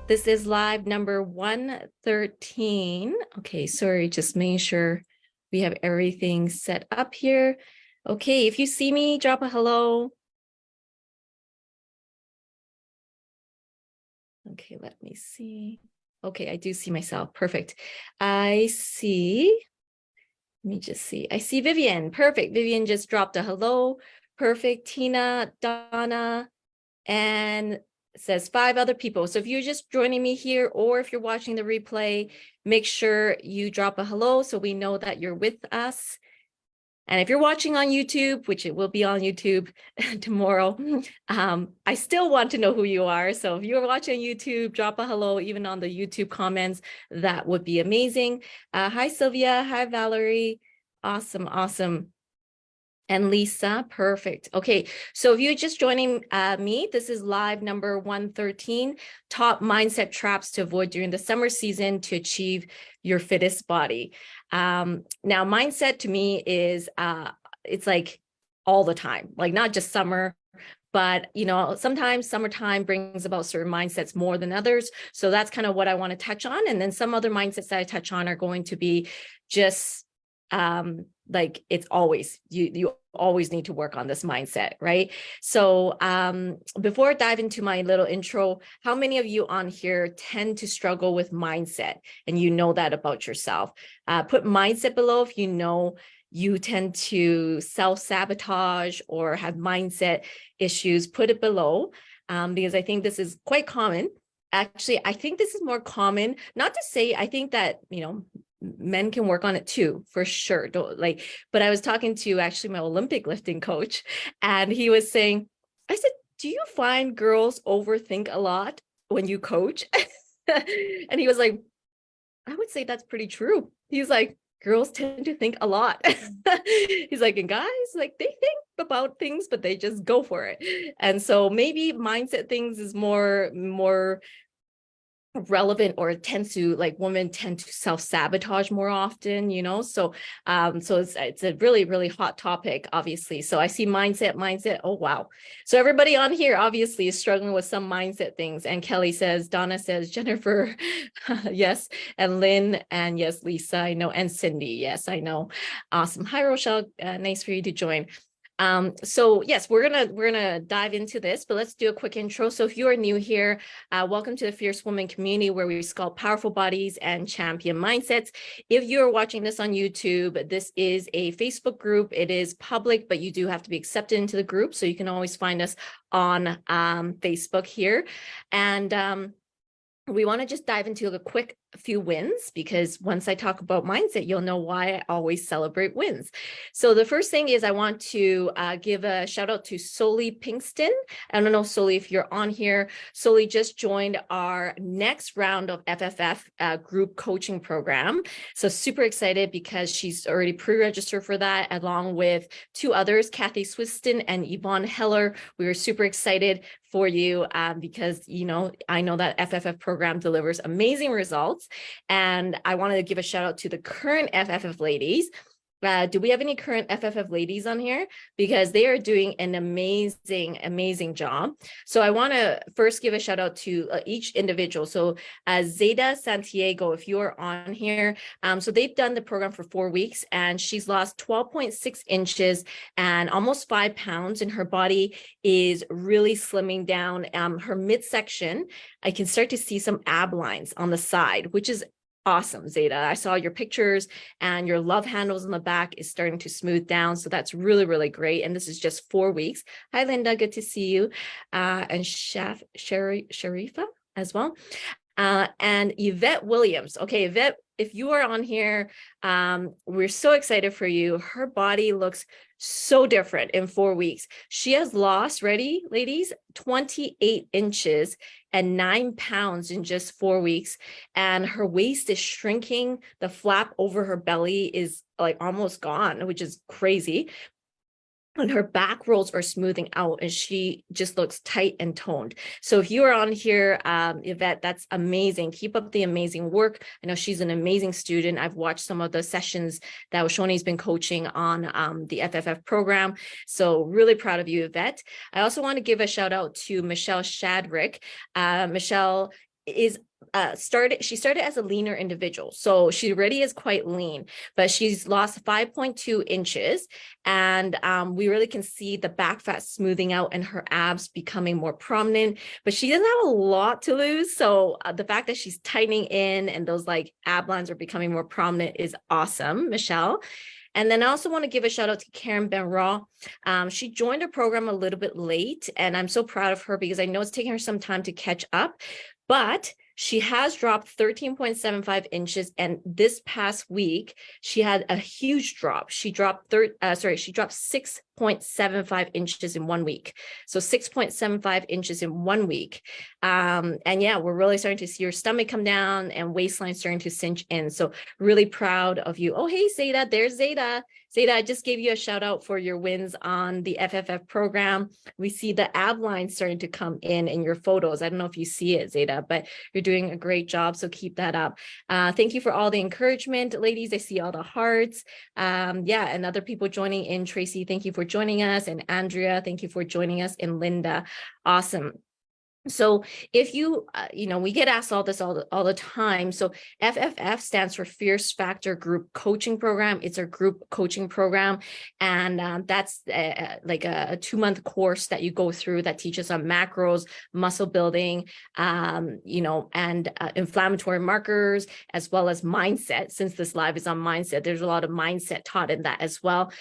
This is live number 113. Okay, sorry, just making sure we have everything set up here. Okay, if you see me, drop a hello. Okay, let me see. Okay, I do see myself. Perfect. I see. Let me just see. I see Vivian. Perfect. Vivian just dropped a hello. Perfect. Tina, Donna, and it says 5 other people. So if you're just joining me here or if you're watching the replay, make sure you drop a hello so we know that you're with us. And if you're watching on YouTube, which it will be on YouTube tomorrow, I still want to know who you are. So if you're watching YouTube, drop a hello, even on the YouTube comments, that would be amazing. Hi, Sylvia. Hi, Valerie. Awesome, awesome. And Lisa, perfect. Okay, so if you're just joining me, this is live number 113, top mindset traps to avoid during the summer season to achieve your fittest body. Now, mindset to me is, it's like all the time, like not just summer, but sometimes summertime brings about certain mindsets more than others. So that's kind of what I want to touch on. And then some other mindsets that I touch on are going to be just like it's always you always need to work on this mindset, right? So before I dive into my little intro, how many of you on here tend to struggle with mindset and you know that about yourself? Put mindset below if you know you tend to self-sabotage or have mindset issues. Put it below because I think this is quite common. Actually, I think this is more common, not to say, I think that, men can work on it too, for sure. But I was talking to actually my Olympic lifting coach, and he was saying, I said, do you find girls overthink a lot when you coach? And he was like, I would say that's pretty true. He's like, girls tend to think a lot. He's like, and guys, like they think about things, but they just go for it. And so maybe mindset things is more relevant, or it tends to, like, women tend to self-sabotage more often, so it's a really hot topic, obviously. So I see mindset. Oh wow. So everybody on here obviously is struggling with some mindset things. And Kelly says, Donna says, Jennifer, yes, and Lynn, and yes, Lisa, I know, and Cindy, yes, I know. Awesome. Hi, Rochelle. Nice for you to join. So yes, we're gonna dive into this, but let's do a quick intro. So if you are new here, welcome to the Fierce Woman community, where we sculpt powerful bodies and champion mindsets. If you're watching this on YouTube, this is a Facebook group. It is public, but you do have to be accepted into the group. So you can always find us on Facebook here. And we want to just dive into a quick few wins, because once I talk about mindset, you'll know why I always celebrate wins. So the first thing is I want to give a shout out to Soli Pinkston. I don't know, Soli, if you're on here. Soli just joined our next round of FFF group coaching program. So super excited, because she's already pre-registered for that, along with 2 others, Kathy Swiston and Yvonne Heller. We were super excited for you because, I know that FFF program delivers amazing results. And I wanted to give a shout out to the current FFF ladies. Do we have any current FFF ladies on here? Because they are doing an amazing job. So I want to first give a shout out to each individual. So Zeta Santiago, if you are on here, so they've done the program for 4 weeks, and she's lost 12.6 inches and almost 5 pounds, and her body is really slimming down. Her midsection, I can start to see some ab lines on the side, which is awesome, Zeta. I saw your pictures, and your love handles in the back is starting to smooth down. So that's really great. And this is just 4 weeks. Hi, Linda. Good to see you. And Sharifa as well. And Yvette Williams. Okay, Yvette, if you are on here, we're so excited for you. Her body looks so different in 4 weeks. She has lost, ready, ladies, 28 inches and 9 pounds in just 4 weeks. And her waist is shrinking. The flap over her belly is like almost gone, which is crazy. And her back rolls are smoothing out, and she just looks tight and toned. So if you are on here, Yvette, that's amazing. Keep up the amazing work. I know she's an amazing student. I've watched some of the sessions that Oshoni's been coaching on the FFF program. So really proud of you, Yvette. I also want to give a shout out to Michelle Shadrick. Michelle is she started as a leaner individual. So she already is quite lean, but she's lost 5.2 inches. And we really can see the back fat smoothing out and her abs becoming more prominent, but she doesn't have a lot to lose. So the fact that she's tightening in and those like ab lines are becoming more prominent is awesome, Michelle. And then I also want to give a shout out to Karen Benraw. She joined the program a little bit late, and I'm so proud of her because I know it's taking her some time to catch up, but she has dropped 13.75 inches. And this past week, she had a huge drop. She dropped 6.75 inches in 1 week. So 6.75 inches in 1 week. And yeah, we're really starting to see her stomach come down and waistline starting to cinch in. So really proud of you. Oh, hey, Zeta, there's Zeta. Zeta, I just gave you a shout out for your wins on the FFF program. We see the ab lines starting to come in your photos. I don't know if you see it, Zeta, but you're doing a great job. So keep that up. Thank you for all the encouragement, ladies. I see all the hearts. Yeah, and other people joining in. Tracy, thank you for joining us. And Andrea, thank you for joining us. And Linda, awesome. So if you, we get asked all this all the time. So FFF stands for Fierce Factor Group Coaching Program. It's a group coaching program. And that's like a 2-month course that you go through that teaches on macros, muscle building, and inflammatory markers, as well as mindset. Since this live is on mindset, there's a lot of mindset taught in that as well.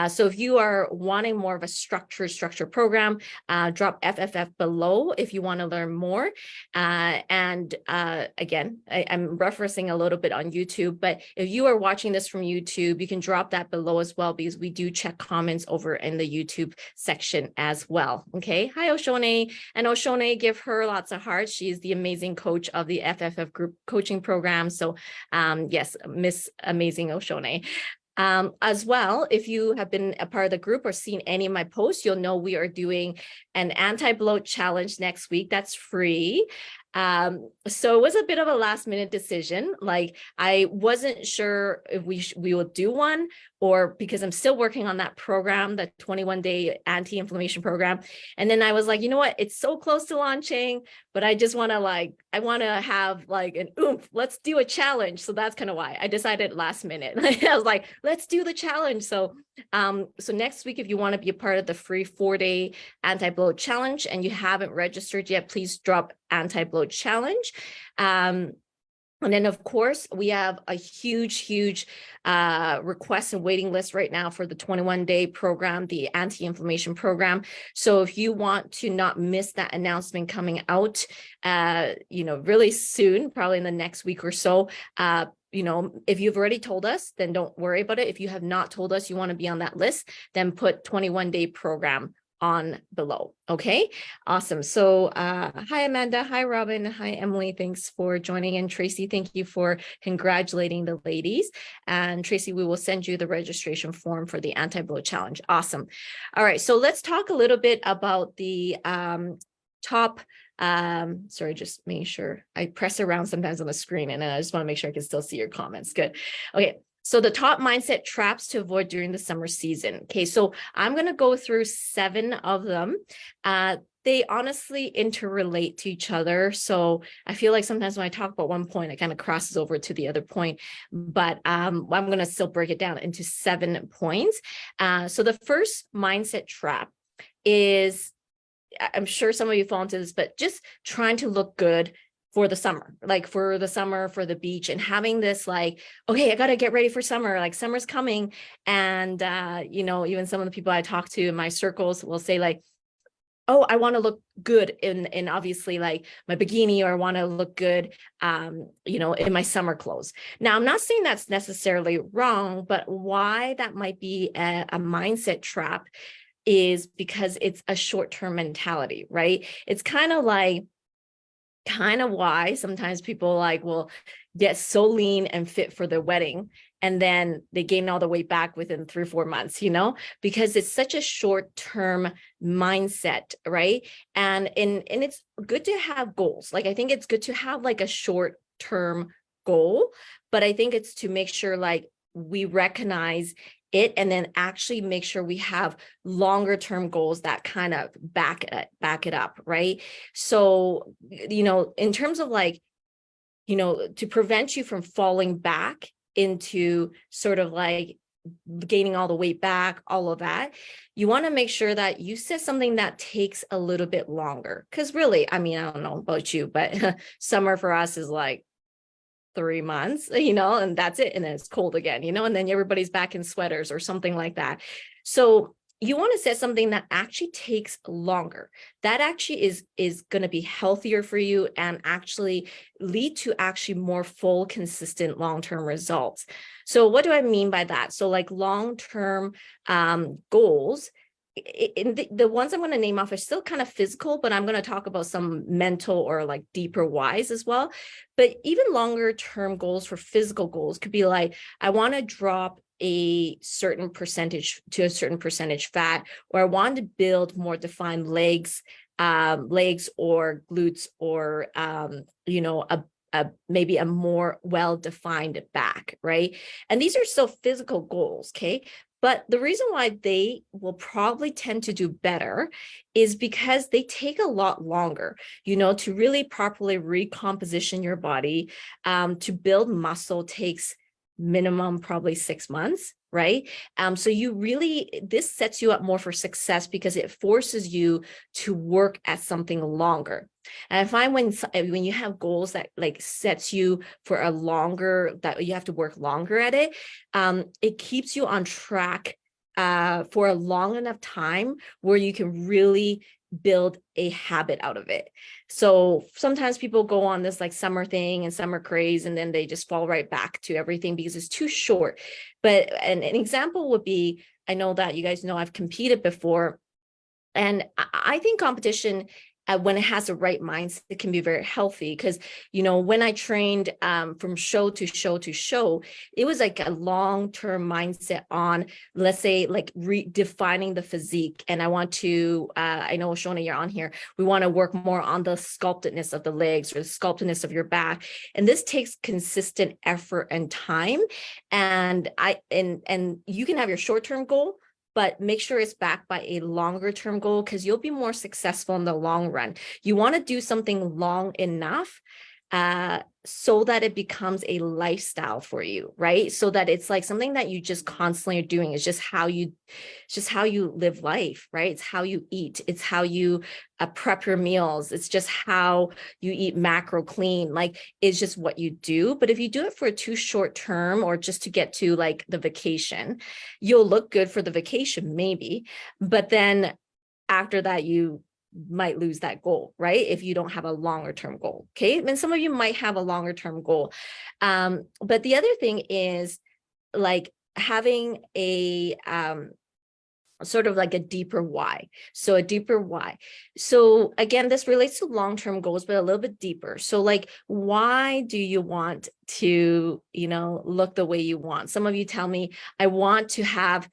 So if you are wanting more of a structured program, drop FFF below if you want to learn more. Again, I'm referencing a little bit on YouTube, but if you are watching this from YouTube, you can drop that below as well, because we do check comments over in the YouTube section as well. Okay. Hi, Oshone. And Oshone, give her lots of hearts. She's the amazing coach of the FFF group coaching program. So yes, Miss Amazing Oshone. As well, if you have been a part of the group or seen any of my posts, you'll know we are doing an anti-bloat challenge next week. That's free. So it was a bit of a last minute decision. Like I wasn't sure if we will do one, or because I'm still working on that program, the 21-day anti-inflammation program. And then I was like, you know what? It's so close to launching, but I just want to have like an oomph. Let's do a challenge. So that's kind of why I decided last minute. I was like, let's do the challenge. So next week, if you want to be a part of the free 4-day anti-bloat challenge and you haven't registered yet, please drop anti-bloat challenge. And then, of course, we have a huge request and waiting list right now for the 21-day program, the anti-inflammation program. So if you want to not miss that announcement coming out, really soon, probably in the next week or so, if you've already told us, then don't worry about it. If you have not told us you want to be on that list, then put 21-day program on below. Okay, awesome. So hi, Amanda. Hi, Robin. Hi, Emily. Thanks for joining in. Tracy, thank you for congratulating the ladies. And Tracy, we will send you the registration form for the anti-bloat challenge. Awesome. All right, so let's talk a little bit about the top sorry, just making sure I press around sometimes on the screen, and I just want to make sure I can still see your comments. Good. Okay. So the top mindset traps to avoid during the summer season. Okay, so I'm going to go through 7 of them. They honestly interrelate to each other. So I feel like sometimes when I talk about one point, it kind of crosses over to the other point, but I'm going to still break it down into 7 points. So the first mindset trap is, I'm sure some of you fall into this, but just trying to look good for the summer, for the beach, and having this like, okay, I got to get ready for summer, like summer's coming. And, even some of the people I talk to in my circles will say like, oh, I want to look good in obviously like my bikini, or I want to look good, in my summer clothes. Now, I'm not saying that's necessarily wrong, but why that might be a mindset trap is because it's a short-term mentality, right? It's kind of why sometimes people will get so lean and fit for their wedding, and then they gain all the weight back within 3 or 4 months, because it's such a short-term mindset, right? And it's good to have goals. I think it's good to have a short-term goal, but I think it's to make sure we recognize it and then actually make sure we have longer term goals that kind of back it up, right? So, in terms of to prevent you from falling back into sort of like gaining all the weight back, all of that, you want to make sure that you set something that takes a little bit longer. Because really, I mean, I don't know about you, but summer for us is like 3 months, and that's it. And then it's cold again, and then everybody's back in sweaters or something like that. So you want to set something that actually takes longer. That actually is going to be healthier for you and actually lead to actually more full, consistent, long-term results. So what do I mean by that? So like long-term goals, in the ones I'm going to name off are still kind of physical, but I'm going to talk about some mental or like deeper whys as well. But even longer term goals for physical goals could be like, I want to drop a certain percentage fat, or I want to build more defined legs or glutes, or maybe a more well-defined back, right? And these are still physical goals, okay? But the reason why they will probably tend to do better is because they take a lot longer, to really properly recomposition your body. To build muscle takes minimum probably 6 months, right? So this sets you up more for success because it forces you to work at something longer. And I find when you have goals that like sets you for that you have to work longer at it, it keeps you on track for a long enough time where you can really build a habit out of it. So sometimes people go on this like summer thing and summer craze, and then they just fall right back to everything because it's too short. But an example would be, I know that you guys know I've competed before, and I think competition, when it has the right mindset, it can be very healthy. Because, when I trained from show to show to show, it was like a long-term mindset on, let's say, like redefining the physique. And I want to, I know, Shona, you're on here. We want to work more on the sculptedness of the legs or the sculptedness of your back. And this takes consistent effort and time. And you can have your short-term goal, but make sure it's backed by a longer term goal, because you'll be more successful in the long run. You want to do something long enough so that it becomes a lifestyle for you, right? So that it's like something that you just constantly are doing. It's just how you live life, right? It's how you eat. It's how you prep your meals. It's just how you eat macro clean. Like, it's just what you do. But if you do it for too short term, or just to get to like the vacation, you'll look good for the vacation, maybe. But then after that, you might lose that goal, right? If you don't have a longer term goal. Okay. And some of you might have a longer term goal. But the other thing is like having a sort of like a deeper why. So a deeper why. So again, this relates to long-term goals, but a little bit deeper. So like, why do you want to, look the way you want? Some of you tell me, I want to have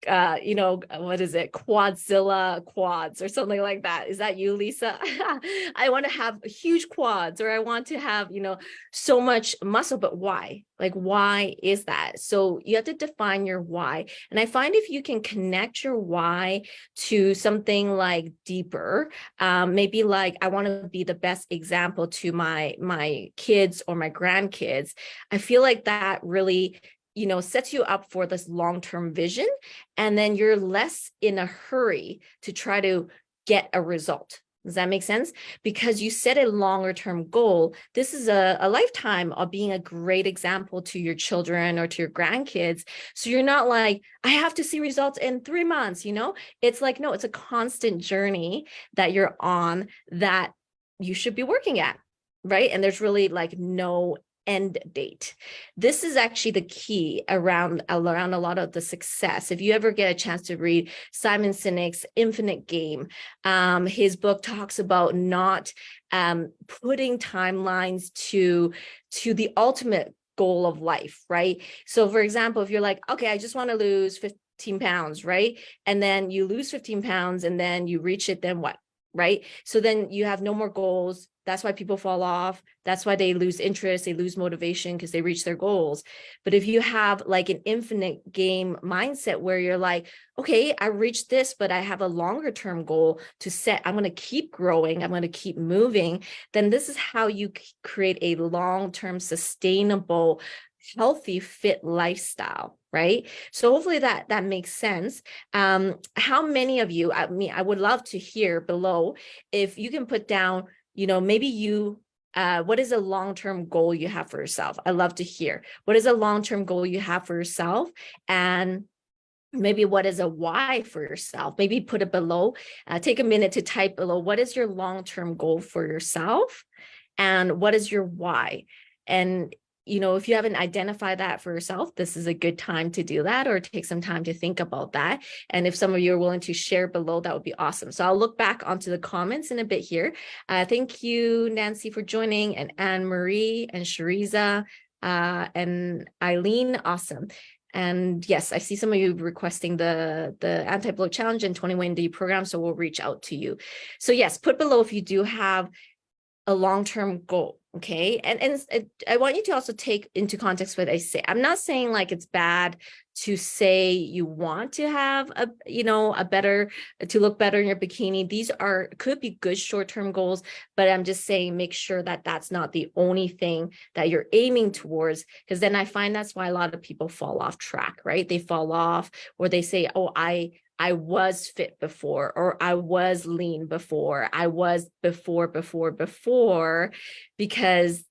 what is it? Quadzilla quads or something like that. Is that you, Lisa? I want to have huge quads, or I want to have, so much muscle, but why? Like, why is that? So you have to define your why. And I find if you can connect your why to something like deeper, maybe like, I want to be the best example to my kids or my grandkids. I feel like that really sets you up for this long-term vision. And then you're less in a hurry to try to get a result. Does that make sense? Because you set a longer term goal. This is a lifetime of being a great example to your children or to your grandkids. So you're not like, I have to see results in 3 months, It's like, no, it's a constant journey that you're on that you should be working at, right? And there's really like no end date. This is actually the key around a lot of the success. If you ever get a chance to read Simon Sinek's Infinite Game, his book talks about not putting timelines to the ultimate goal of life, right? So for example, if you're like, okay, I just want to lose 15 pounds, right? And then you lose 15 pounds and then you reach it, then what? right? So then you have no more goals. That's why people fall off. That's why they lose interest, they lose motivation because they reach their goals. But if you have like an infinite game mindset where you're like, okay, I reached this, but I have a longer term goal to set. I'm going to keep growing. I'm going to keep moving. Then this is how you create a long-term sustainable, healthy, fit lifestyle, right? So hopefully that makes sense. How many of you, I would love to hear below if you can put down, maybe you, what is a long-term goal you have for yourself? I love to hear. What is a long-term goal you have for yourself? And maybe what is a why for yourself? Maybe put it below. Take a minute to type below. What is your long-term goal for yourself? And what is your why? And if you haven't identified that for yourself, this is a good time to do that, or take some time to think about that. And if some of you are willing to share below, that would be awesome. So I'll look back onto the comments in a bit here. Thank you, Nancy, for joining, and Anne-Marie and Shariza and Eileen. Awesome. And yes, I see some of you requesting the anti-bloat challenge and 21-day program. So we'll reach out to you. So yes, put below if you do have a long-term goal. Okay. And I want you to also take into context what I say. I'm not saying like it's bad to say you want to have to look better in your bikini. These could be good short-term goals, but I'm just saying, make sure that that's not the only thing that you're aiming towards, because then I find that's why a lot of people fall off track, right? They fall off, or they say, oh, I was fit before, or I was lean before, I was before, because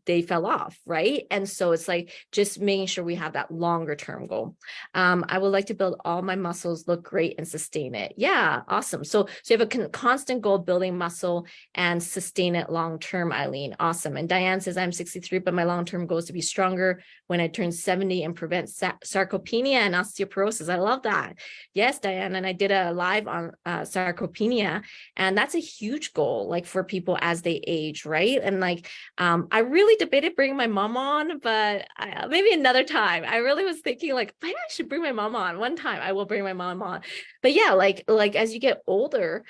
they fell off, right? And so it's like just making sure we have that longer term goal. I would like to build all my muscles, look great, and sustain it. Yeah, awesome. So you have a constant goal, building muscle and sustain it long term, Eileen. Awesome. And Diane says, I'm 63, but my long term goal is to be stronger when I turn 70 and prevent sarcopenia and osteoporosis. I love that. Yes, Diane. And I did a live on sarcopenia, and that's a huge goal, like for people as they age, right? And like I really debated bringing my mom on, but maybe another time. I really was thinking like, maybe I should bring my mom on. One time I will bring my mom on. But yeah, like as you get older,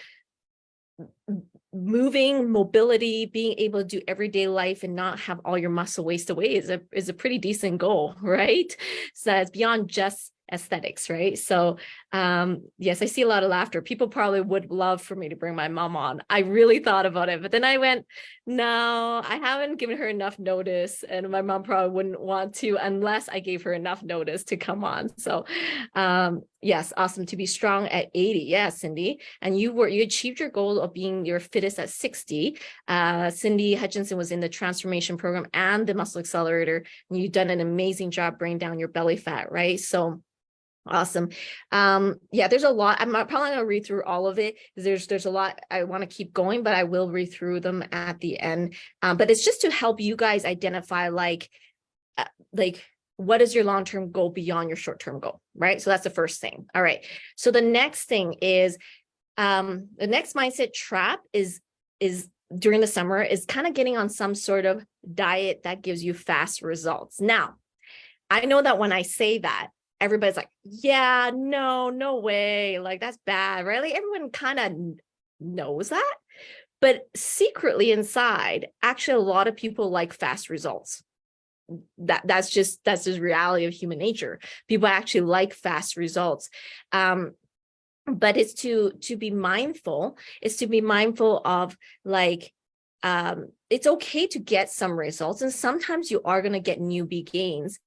moving, mobility, being able to do everyday life and not have all your muscle waste away is a pretty decent goal, right? So it's beyond just aesthetics, right? So yes, I see a lot of laughter. People probably would love for me to bring my mom on. I really thought about it, but then I went, no, I haven't given her enough notice, and my mom probably wouldn't want to unless I gave her enough notice to come on. So yes, awesome to be strong at 80. Yeah, Cindy. And you achieved your goal of being your fittest at 60. Cindy Hutchinson was in the transformation program and the muscle accelerator, and you've done an amazing job bringing down your belly fat, right? So awesome. Yeah, there's a lot. I'm not probably going to read through all of it. There's a lot. I want to keep going, but I will read through them at the end. But it's just to help you guys identify like what is your long-term goal beyond your short-term goal, right? So that's the first thing. All right. So the next thing is the next mindset trap is during the summer is kind of getting on some sort of diet that gives you fast results. Now, I know that when I say that, everybody's like, yeah, no way. Like, that's bad, right? Like, everyone kind of knows that. But secretly inside, actually, a lot of people like fast results. That's just reality of human nature. People actually like fast results. But it's to be mindful. It's to be mindful of like, it's okay to get some results, and sometimes you are going to get newbie gains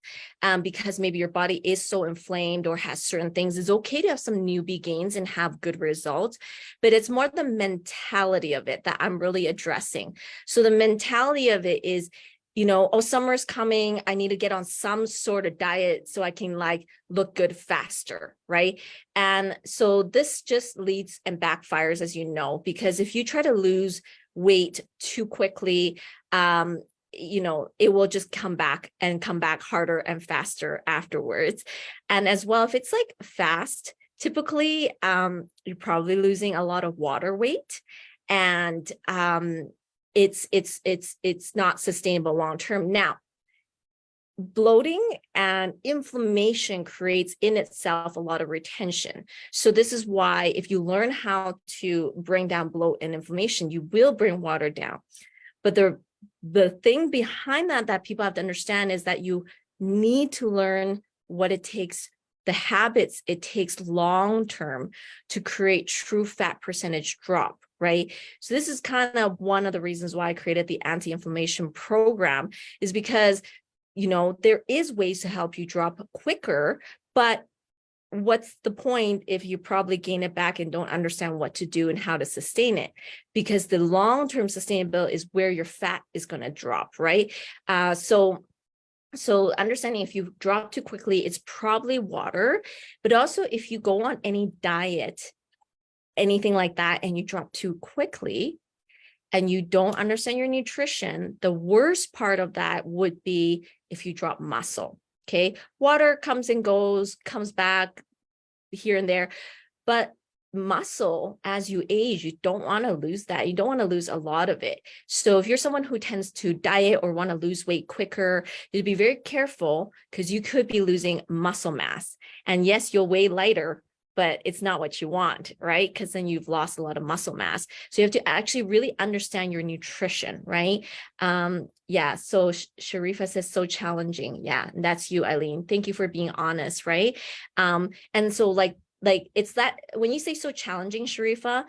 because maybe your body is so inflamed or has certain things. It's okay to have some newbie gains and have good results, but it's more the mentality of it that I'm really addressing. So the mentality of it is, oh, summer's coming, I need to get on some sort of diet so I can like look good faster, right? And so this just leads and backfires, as you know, because if you try to lose weight too quickly, it will just come back harder and faster afterwards. And as well, if it's like fast, typically you're probably losing a lot of water weight, and it's not sustainable long term. Now, bloating and inflammation creates in itself a lot of retention. So this is why if you learn how to bring down bloat and inflammation, you will bring water down. But the thing behind that people have to understand is that you need to learn what it takes, the habits it takes long-term to create true fat percentage drop, right? So this is kind of one of the reasons why I created the anti-inflammation program, is because, you know, there is ways to help you drop quicker, but what's the point if you probably gain it back and don't understand what to do and how to sustain it? Because the long-term sustainability is where your fat is going to drop, right? So understanding if you drop too quickly, it's probably water, but also if you go on any diet, anything like that, and you drop too quickly and you don't understand your nutrition, the worst part of that would be if you drop muscle. Okay. Water comes and goes, comes back here and there, but muscle, as you age, you don't want to lose that. You don't want to lose a lot of it. So if you're someone who tends to diet or want to lose weight quicker, you'd be very careful, because you could be losing muscle mass. And yes, you'll weigh lighter, but it's not what you want, right? Because then you've lost a lot of muscle mass. So you have to actually really understand your nutrition, right? Yeah. So Sharifa says, so challenging. Yeah. And that's you, Eileen. Thank you for being honest, right? And so like it's that when you say so challenging, Sharifa,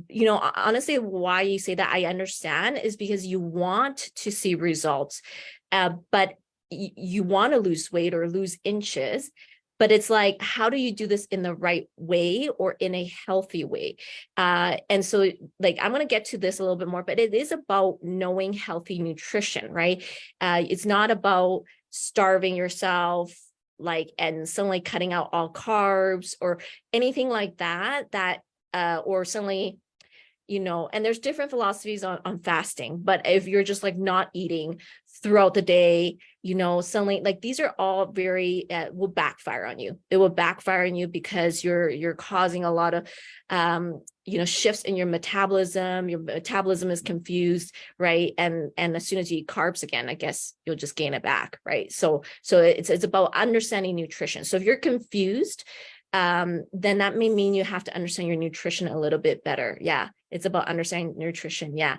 you know, honestly, why you say that I understand is because you want to see results, but you want to lose weight or lose inches. But it's like, how do you do this in the right way or in a healthy way? And so like, I'm going to get to this a little bit more, but it is about knowing healthy nutrition, right? It's not about starving yourself, like, and suddenly cutting out all carbs or anything like that, or suddenly, you know, and there's different philosophies on fasting, but if you're just like not eating throughout the day, you know, suddenly, like, these are all very, will backfire on you. It will backfire on you because you're causing a lot of, you know, shifts in your metabolism is confused, right? And as soon as you eat carbs again, I guess you'll just gain it back, right? So it's about understanding nutrition. So if you're confused, then that may mean you have to understand your nutrition a little bit better. Yeah, it's about understanding nutrition. Yeah.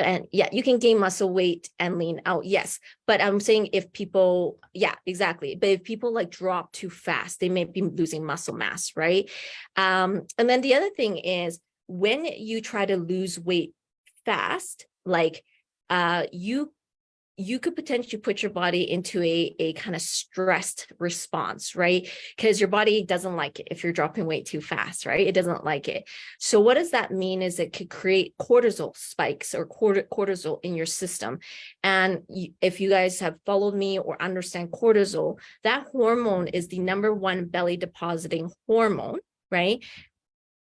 And yeah, you can gain muscle weight and lean out. Yes. But I'm saying if people, yeah, exactly. But if people like drop too fast, they may be losing muscle mass, right? And then the other thing is when you try to lose weight fast, like you could potentially put your body into a kind of stressed response, right? Because your body doesn't like it if you're dropping weight too fast, right? It doesn't like it. So what does that mean is it could create cortisol spikes or cortisol in your system. And if you guys have followed me or understand cortisol, that hormone is the #1 belly depositing hormone, right?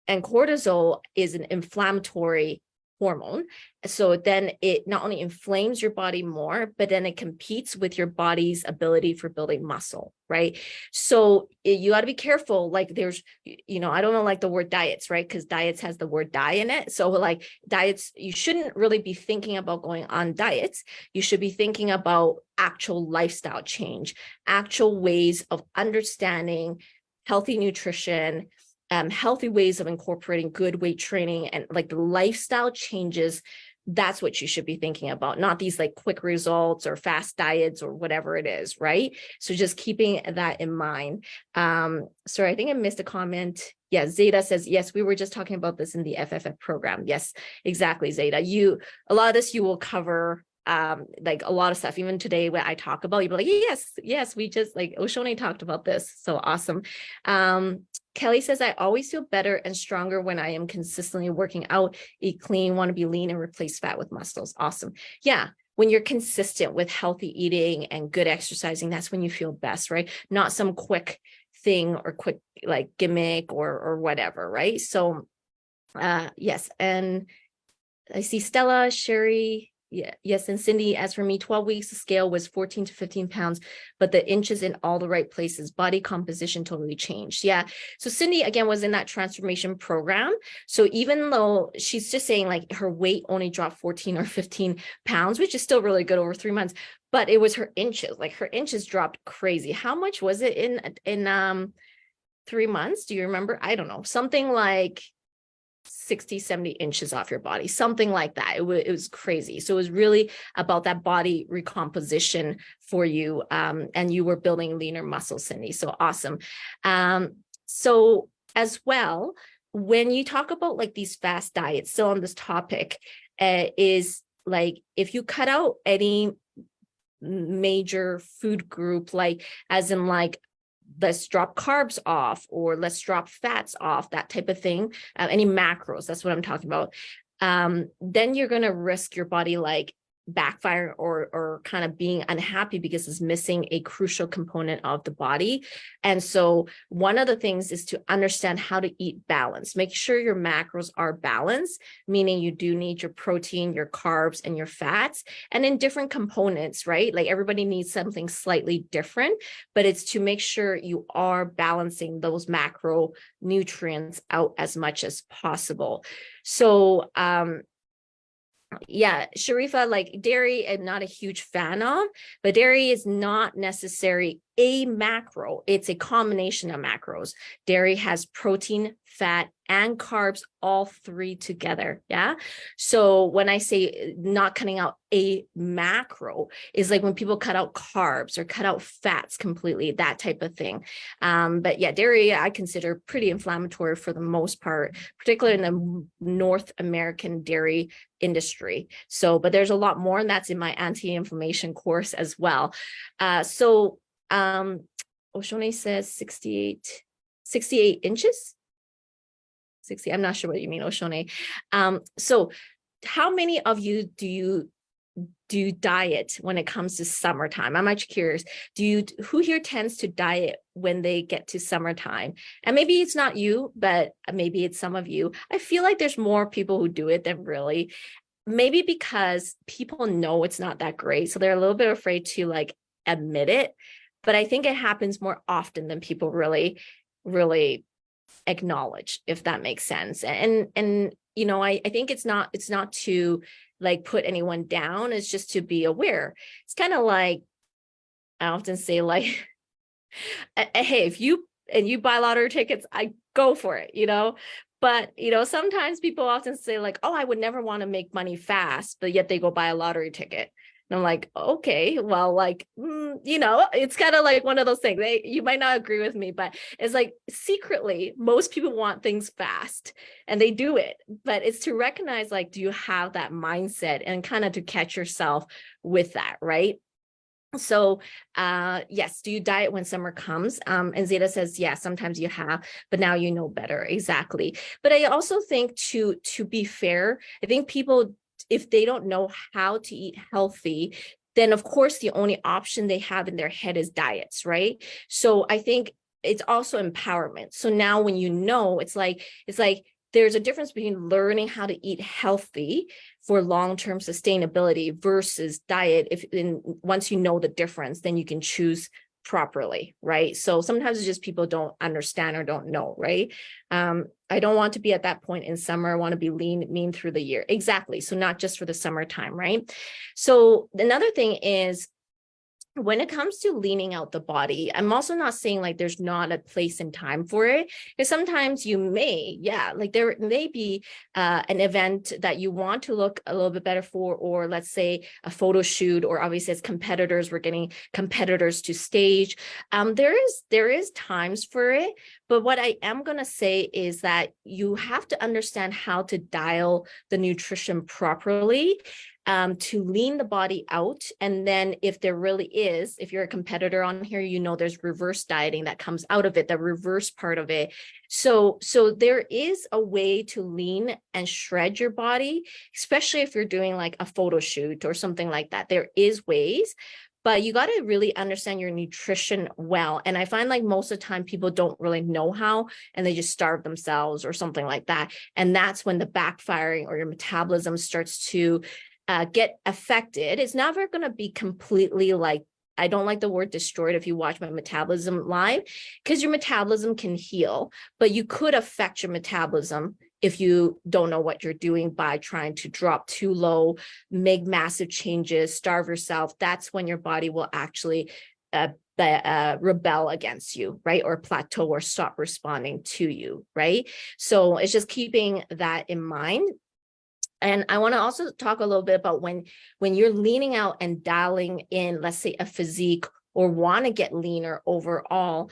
And cortisol is an inflammatory hormone. So then it not only inflames your body more, but then it competes with your body's ability for building muscle, right? So you got to be careful. Like there's, you know, I don't know, like the word diets, right? Because diets has the word die in it. So like diets, you shouldn't really be thinking about going on diets. You should be thinking about actual lifestyle change, actual ways of understanding healthy nutrition, healthy ways of incorporating good weight training and like the lifestyle changes. That's what you should be thinking about, not these like quick results or fast diets or whatever it is, right? So just keeping that in mind. Sorry, I think I missed a comment. Yeah, Zeta says, yes, we were just talking about this in the FFF program. Yes, exactly, Zeta. A lot of this you will cover, like a lot of stuff. Even today when I talk about, you'll be like, yes, we just like Oshone talked about this. So awesome. Kelly says, I always feel better and stronger when I am consistently working out, eat clean, want to be lean and replace fat with muscles. Awesome. Yeah. When you're consistent with healthy eating and good exercising, that's when you feel best, right? Not some quick thing or quick like gimmick or whatever, right? So yes. And I see Stella, Sherry, Yeah, yes. And Cindy, as for me, 12 weeks, the scale was 14 to 15 pounds, but the inches in all the right places, body composition totally changed. Yeah. So Cindy, again, was in that transformation program. So even though she's just saying like her weight only dropped 14 or 15 pounds, which is still really good over 3 months, but it was her inches, like her inches dropped crazy. How much was it in 3 months? Do you remember? I don't know, something like 60, 70 inches off your body, something like that. It was crazy. So it was really about that body recomposition for you. And you were building leaner muscle, Cindy. So awesome. So as well, when you talk about like these fast diets, still on this topic, is like, if you cut out any major food group, like as in like, let's drop carbs off or let's drop fats off, that type of thing, any macros, that's what I'm talking about, then you're going to risk your body like backfire or kind of being unhappy because it's missing a crucial component of the body. And so one of the things is to understand how to eat balanced. Make sure your macros are balanced, meaning you do need your protein, your carbs, and your fats, and in different components, right? Like everybody needs something slightly different, but it's to make sure you are balancing those macro nutrients out as much as possible. So, yeah, Sharifa, like dairy, I'm not a huge fan of, but dairy is not necessarily a macro. It's a combination of macros. Dairy has protein, fat, and carbs, all three together. Yeah. So when I say not cutting out a macro, is like when people cut out carbs or cut out fats completely, that type of thing. But yeah, dairy I consider pretty inflammatory for the most part, particularly in the North American dairy industry. So, but there's a lot more, and that's in my anti-inflammation course as well. Oshone says 68 inches. 60, I'm not sure what you mean, Oshone. So how many of you do diet when it comes to summertime? I'm actually curious. Who here tends to diet when they get to summertime? And maybe it's not you, but maybe it's some of you. I feel like there's more people who do it than really. Maybe because people know it's not that great, so they're a little bit afraid to like admit it. But I think it happens more often than people really, really acknowledge, if that makes sense. And you know, I think it's not to like put anyone down. It's just to be aware. It's kind of like, I often say like, hey, if you buy lottery tickets, I go for it, you know. But, you know, sometimes people often say like, oh, I would never want to make money fast, but yet they go buy a lottery ticket. And I'm like, okay, well, like, you know, it's kind of like one of those things. You might not agree with me, but it's like secretly, most people want things fast and they do it. But it's to recognize, like, do you have that mindset and kind of to catch yourself with that, right? So, yes, do you diet when summer comes? And Zeta says, yeah, sometimes you have, but now you know better. Exactly. But I also think to be fair, I think people, if they don't know how to eat healthy, then of course the only option they have in their head is diets, right? So I think it's also empowerment. So now when you know, it's like there's a difference between learning how to eat healthy for long-term sustainability versus diet. Once you know the difference, then you can choose properly, right? So sometimes it's just people don't understand or don't know, right? I don't want to be at that point in summer. I want to be mean through the year. Exactly. So not just for the summertime, right? So another thing is, when it comes to leaning out the body, I'm also not saying like there's not a place and time for it, because sometimes you may, like there may be an event that you want to look a little bit better for, or let's say a photo shoot, or obviously as competitors, we're getting competitors to stage. There is times for it, but what I am going to say is that you have to understand how to dial the nutrition properly, to lean the body out. And then if there really is, if you're a competitor on here, you know, there's reverse dieting that comes out of it, the reverse part of it. So there is a way to lean and shred your body, especially if you're doing like a photo shoot or something like that. There is ways, but you got to really understand your nutrition well. And I find like most of the time people don't really know how, and they just starve themselves or something like that. And that's when the backfiring or your metabolism starts to get affected. It's never going to be completely like, I don't like the word destroyed if you watch my metabolism live, because your metabolism can heal, but you could affect your metabolism if you don't know what you're doing by trying to drop too low, make massive changes, starve yourself. That's when your body will actually rebel against you, right? Or plateau or stop responding to you, right? So it's just keeping that in mind. And I want to also talk a little bit about when you're leaning out and dialing in, let's say, a physique or want to get leaner overall,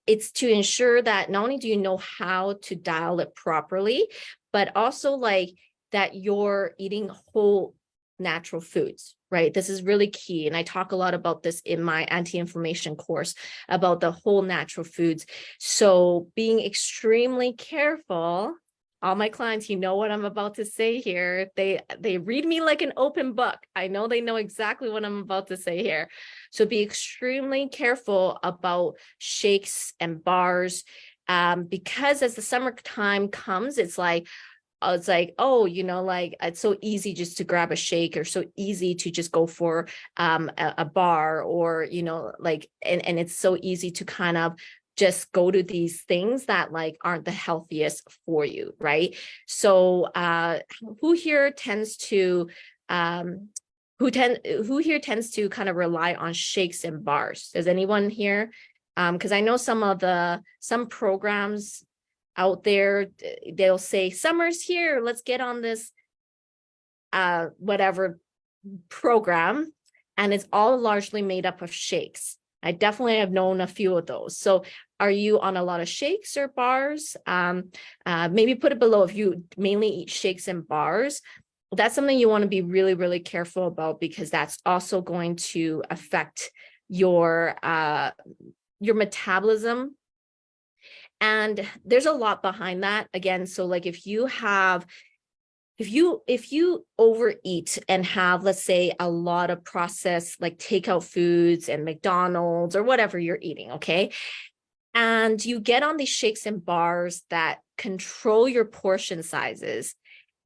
it's to ensure that not only do you know how to dial it properly, but also like that you're eating whole natural foods, right? This is really key. And I talk a lot about this in my anti-inflammation course about the whole natural foods. So being extremely careful. All my clients, you know what I'm about to say here. They read me like an open book. I know they know exactly what I'm about to say here. So be extremely careful about shakes and bars, because as the summertime comes, it's like, oh, you know, like it's so easy just to grab a shake, or so easy to just go for a bar, or, you know, like, and it's so easy to kind of just go to these things that like aren't the healthiest for you, right? So who here tends to kind of rely on shakes and bars? Does anyone here? Because I know some programs out there, they'll say summer's here, let's get on this whatever program, and it's all largely made up of shakes. I definitely have known a few of those. So are you on a lot of shakes or bars? Maybe put it below if you mainly eat shakes and bars. That's something you want to be really, really careful about, because that's also going to affect your metabolism. And there's a lot behind that. Again, so like if you overeat and have, let's say, a lot of processed like takeout foods and McDonald's or whatever you're eating, okay, and you get on these shakes and bars that control your portion sizes,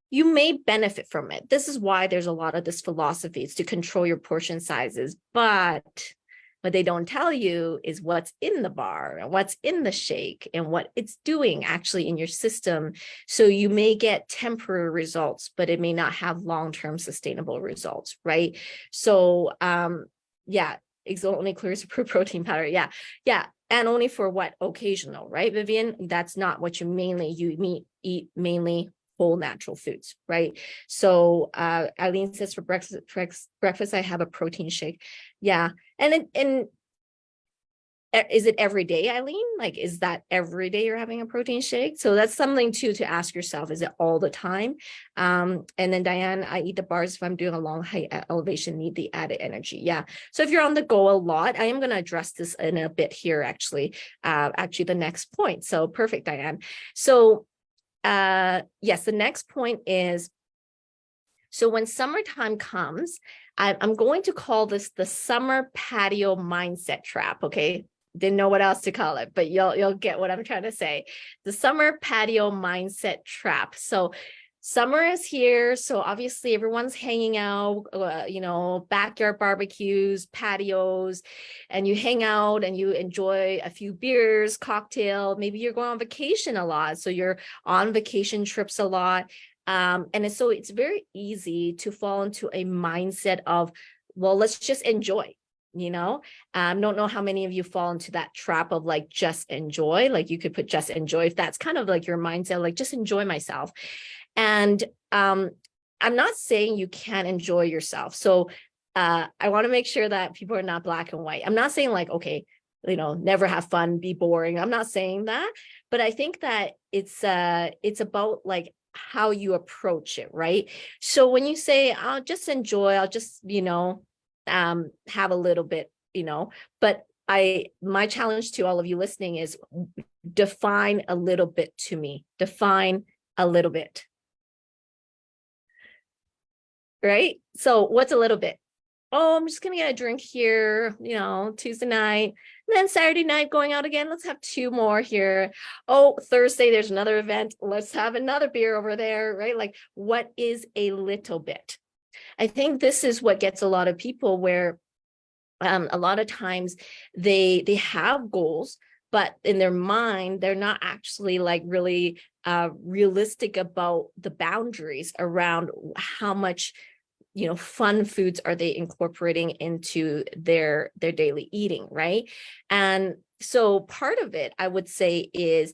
you may benefit from it. This is why there's a lot of this philosophy, is to control your portion sizes. But what they don't tell you is what's in the bar and what's in the shake and what it's doing actually in your system. So you may get temporary results, but it may not have long-term sustainable results, right? So yeah, only clears approved protein powder. Yeah. And only for what occasional, right, Vivian? That's not what you eat mainly whole natural foods, right? So Eileen says for breakfast I have a protein shake. Yeah. And is it every day, Eileen? Like, is that every day you're having a protein shake? So that's something too to ask yourself. Is it all the time? And then Diane, I eat the bars if I'm doing a long height elevation, need the added energy. Yeah. So if you're on the go a lot, I am going to address this in a bit here, actually the next point. So perfect, Diane. So yes, the next point is, so when summertime comes, I'm going to call this the summer patio mindset trap. Okay. Didn't know what else to call it, but you'll get what I'm trying to say. The summer patio mindset trap. So summer is here. So obviously everyone's hanging out, backyard barbecues, patios, and you hang out and you enjoy a few beers, cocktail. Maybe you're going on vacation a lot. So you're on vacation trips a lot. So it's very easy to fall into a mindset of, well, let's just enjoy, don't know how many of you fall into that trap of like, just enjoy. Like you could put just enjoy, if that's kind of like your mindset, like just enjoy myself. And I'm not saying you can't enjoy yourself. So I want to make sure that people are not black and white. I'm not saying like, okay, never have fun, be boring. I'm not saying that, but I think that it's about like how you approach it, right? So when you say, I'll just enjoy, I'll just, have a little bit, but my challenge to all of you listening is define a little bit to me. Define a little bit. Right? So what's a little bit? Oh, I'm just going to get a drink here, Tuesday night, and then Saturday night going out again. Let's have 2 more here. Oh, Thursday, there's another event. Let's have another beer over there, right? Like, what is a little bit? I think this is what gets a lot of people where a lot of times they have goals, but in their mind, they're not actually like really realistic about the boundaries around how much, you know, fun foods are they incorporating into their daily eating, right? And so part of it, I would say, is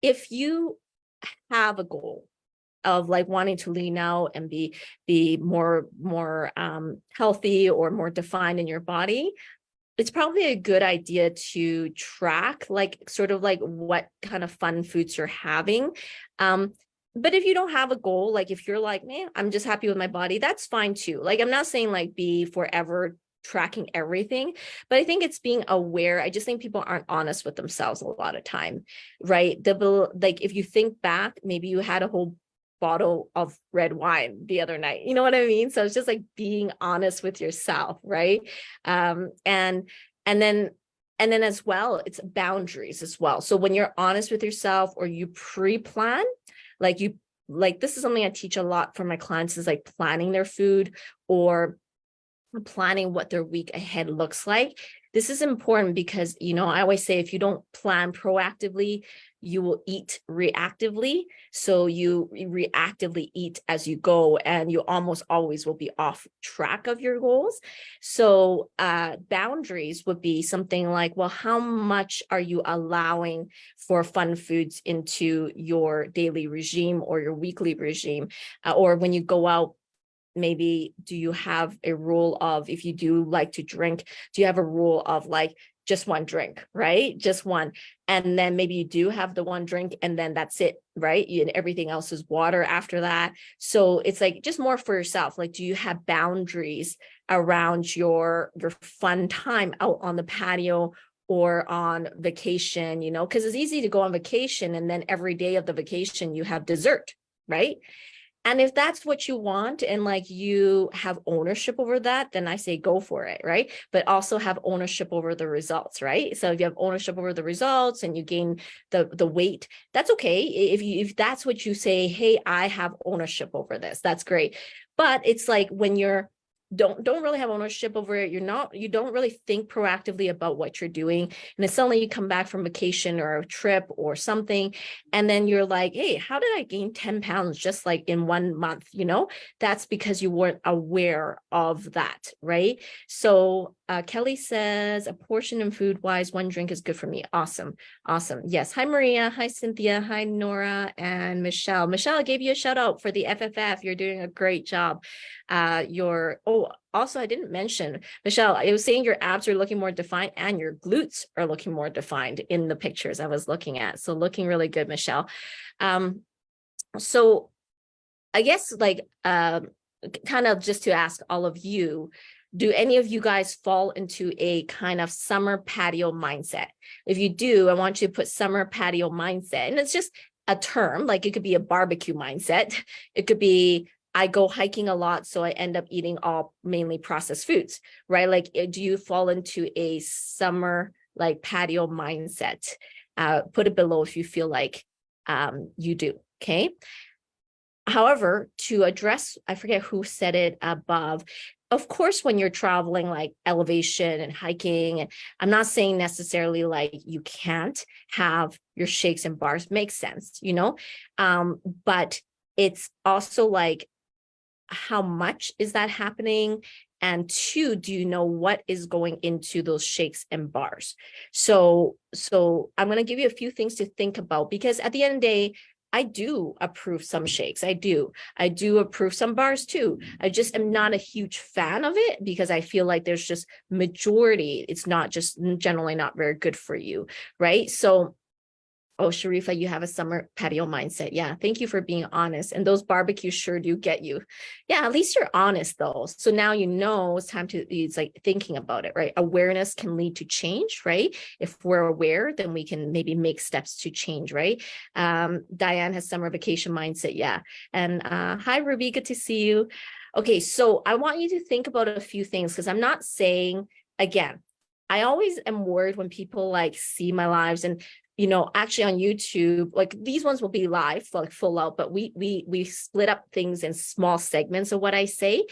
if you have a goal of like wanting to lean out and be more healthy or more defined in your body, it's probably a good idea to track like sort of like what kind of fun foods you're having. But if you don't have a goal, like if you're like, man, I'm just happy with my body, that's fine too. Like, I'm not saying like be forever tracking everything, but I think it's being aware. I just think people aren't honest with themselves a lot of time, right? Like if you think back, maybe you had a whole bottle of red wine the other night, you know what I mean? So it's just like being honest with yourself, right? And then as well, it's boundaries as well. So when you're honest with yourself or you pre-plan, like this is something I teach a lot for my clients, is like planning their food or planning what their week ahead looks like. This is important because, you know, I always say if you don't plan proactively, you will eat reactively. So you reactively eat as you go, and you almost always will be off track of your goals. So boundaries would be something like, well, how much are you allowing for fun foods into your daily regime or your weekly regime? Or when you go out, maybe do you have a rule of, if you do like to drink, do you have a rule of like just one drink, right? Just one. And then maybe you do have the one drink and then that's it, right? And everything else is water after that. So it's like just more for yourself. Like, do you have boundaries around your fun time out on the patio or on vacation, you know, because it's easy to go on vacation and then every day of the vacation you have dessert, right? And if that's what you want and like you have ownership over that, then I say go for it, right? But also have ownership over the results, right? So if you have ownership over the results and you gain the weight, that's okay. If that's what you say, hey, I have ownership over this, that's great. But it's like when you're don't really have ownership over it, you don't really think proactively about what you're doing, and then suddenly you come back from vacation or a trip or something, and then you're like, hey, how did I gain 10 pounds just like in 1 month? You know, that's because you weren't aware of that, right? So Kelly says a portion in food wise, one drink is good for me. Awesome. Yes. Hi Maria, hi Cynthia, hi Nora, and Michelle. I gave you a shout out for the FFF. You're doing a great job. Also, I didn't mention, Michelle, I was saying your abs are looking more defined and your glutes are looking more defined in the pictures I was looking at. So looking really good, Michelle. So I guess like kind of just to ask all of you, do any of you guys fall into a kind of summer patio mindset? If you do, I want you to put summer patio mindset, and it's just a term, like it could be a barbecue mindset. It could be, I go hiking a lot, so I end up eating all mainly processed foods, right? Like, do you fall into a summer like patio mindset? Put it below if you feel like you do, okay? However, to address, I forget who said it above, of course, when you're traveling like elevation and hiking, and I'm not saying necessarily like you can't have your shakes and bars, makes sense, you know, but it's also like, how much is that happening? And two, do you know what is going into those shakes and bars? So I'm going to give you a few things to think about, because at the end of the day, I do approve some shakes. I do approve some bars too. I just am not a huge fan of it because I feel like there's just majority. It's not just generally not very good for you, right? So, oh, Sharifa, you have a summer patio mindset. Yeah, thank you for being honest. And those barbecues sure do get you. Yeah, at least you're honest though. So now you know it's time to, it's like thinking about it, right? Awareness can lead to change, right? If we're aware, then we can maybe make steps to change, right? Diane has summer vacation mindset. Yeah. And hi, Ruby, good to see you. Okay, so I want you to think about a few things, because I'm not saying, again, I always am worried when people like see my lives and actually on YouTube, like these ones will be live, like full out, but we split up things in small segments of what I say.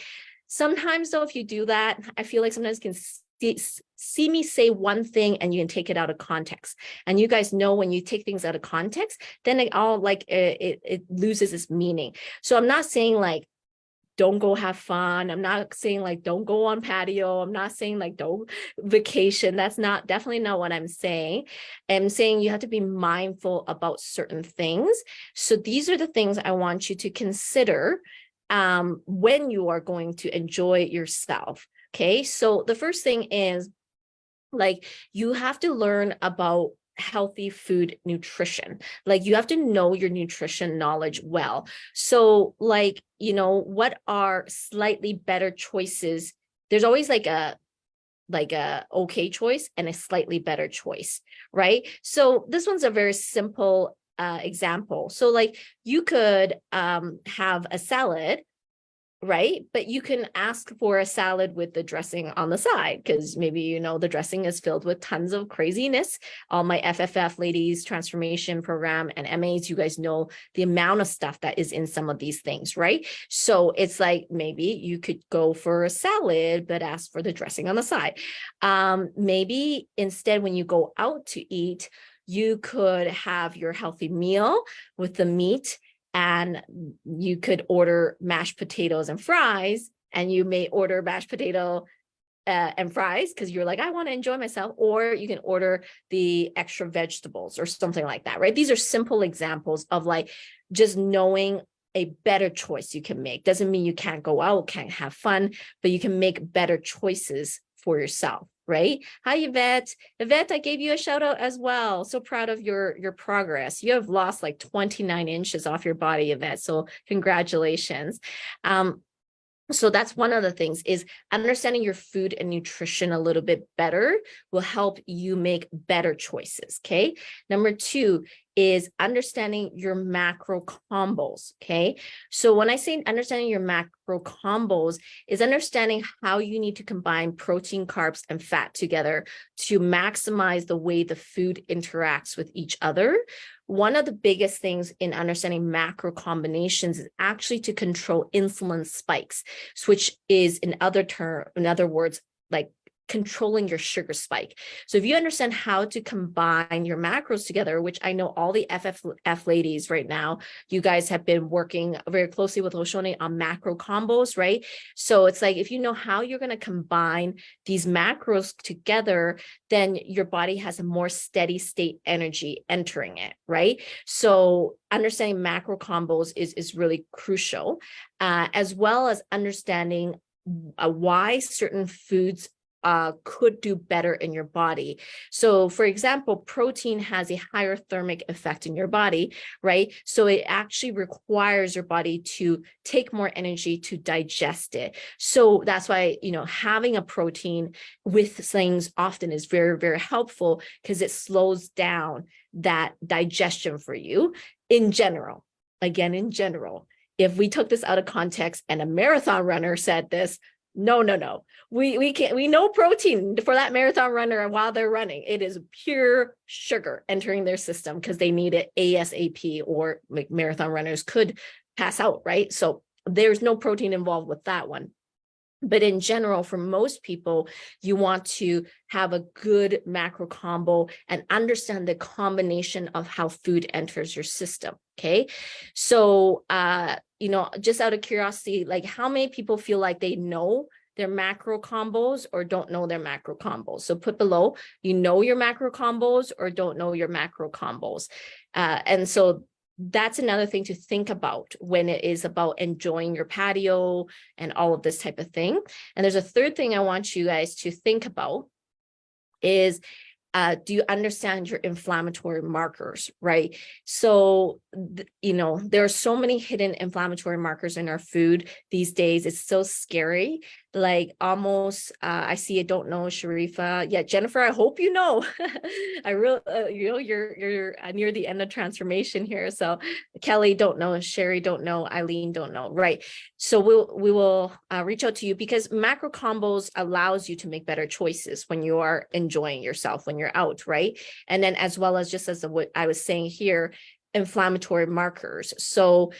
Sometimes though, if you do that, I feel like sometimes you can see me say one thing and you can take it out of context. And you guys know when you take things out of context, then it loses its meaning. So I'm not saying like, don't go have fun. I'm not saying like, don't go on patio. I'm not saying like, don't vacation. That's definitely not what I'm saying. I'm saying you have to be mindful about certain things. So these are the things I want you to consider when you are going to enjoy yourself. Okay. So the first thing is like, you have to learn about healthy food nutrition. Like you have to know your nutrition knowledge well. So like, what are slightly better choices? There's always like a okay choice and a slightly better choice, right? So this one's a very simple example. So like you could have a salad, right? But you can ask for a salad with the dressing on the side because maybe, the dressing is filled with tons of craziness. All my FFF ladies transformation program and MAs, you guys know the amount of stuff that is in some of these things, right? So it's like, maybe you could go for a salad, but ask for the dressing on the side. Maybe instead, when you go out to eat, you could have your healthy meal with the meat, and you could order mashed potatoes and fries, and you may order mashed potato and fries because you're like, I want to enjoy myself, or you can order the extra vegetables or something like that, right? These are simple examples of like just knowing a better choice you can make. Doesn't mean you can't go out, can't have fun, but you can make better choices for yourself, right? Hi, Yvette. Yvette, I gave you a shout out as well. So proud of your progress. You have lost like 29 inches off your body, Yvette. So congratulations. So that's one of the things, is understanding your food and nutrition a little bit better will help you make better choices. Okay. Number 2 is understanding your macro combos. Okay. So when I say understanding your macro combos, is understanding how you need to combine protein, carbs, and fat together to maximize the way the food interacts with each other. One of the biggest things in understanding macro combinations is actually to control insulin spikes, which is in other words, like controlling your sugar spike. So if you understand how to combine your macros together, which I know all the FFF ladies right now, you guys have been working very closely with Oshone on macro combos, right? So it's like, if you know how you're going to combine these macros together, then your body has a more steady state energy entering it, right? So understanding macro combos is really crucial, as well as understanding why certain foods could do better in your body. So for example, protein has a higher thermic effect in your body, right? So it actually requires your body to take more energy to digest it. So that's why, having a protein with things often is very, very helpful, because it slows down that digestion for you in general. Again, in general, if we took this out of context and a marathon runner said this, no. We know protein for that marathon runner, and while they're running, it is pure sugar entering their system because they need it ASAP, or like marathon runners could pass out, right? So there's no protein involved with that one. But in general, for most people, you want to have a good macro combo and understand the combination of how food enters your system. Okay. So, just out of curiosity, like how many people feel like they know their macro combos or don't know their macro combos? So put below, your macro combos or don't know your macro combos. And so that's another thing to think about when it is about enjoying your patio and all of this type of thing. And there's a third thing I want you guys to think about is, do you understand your inflammatory markers, right? So, there are so many hidden inflammatory markers in our food these days. It's so scary. like almost, I see it, don't know, Sharifa. Yeah, Jennifer, I hope you know. I really, you know, you're near the end of transformation here. So Kelly, don't know, Sherry, don't know, Eileen, don't know, right? So we will reach out to you, because macro combos allows you to make better choices when you are enjoying yourself, when you're out, right? And then as well as, just as what I was saying here, inflammatory markers. So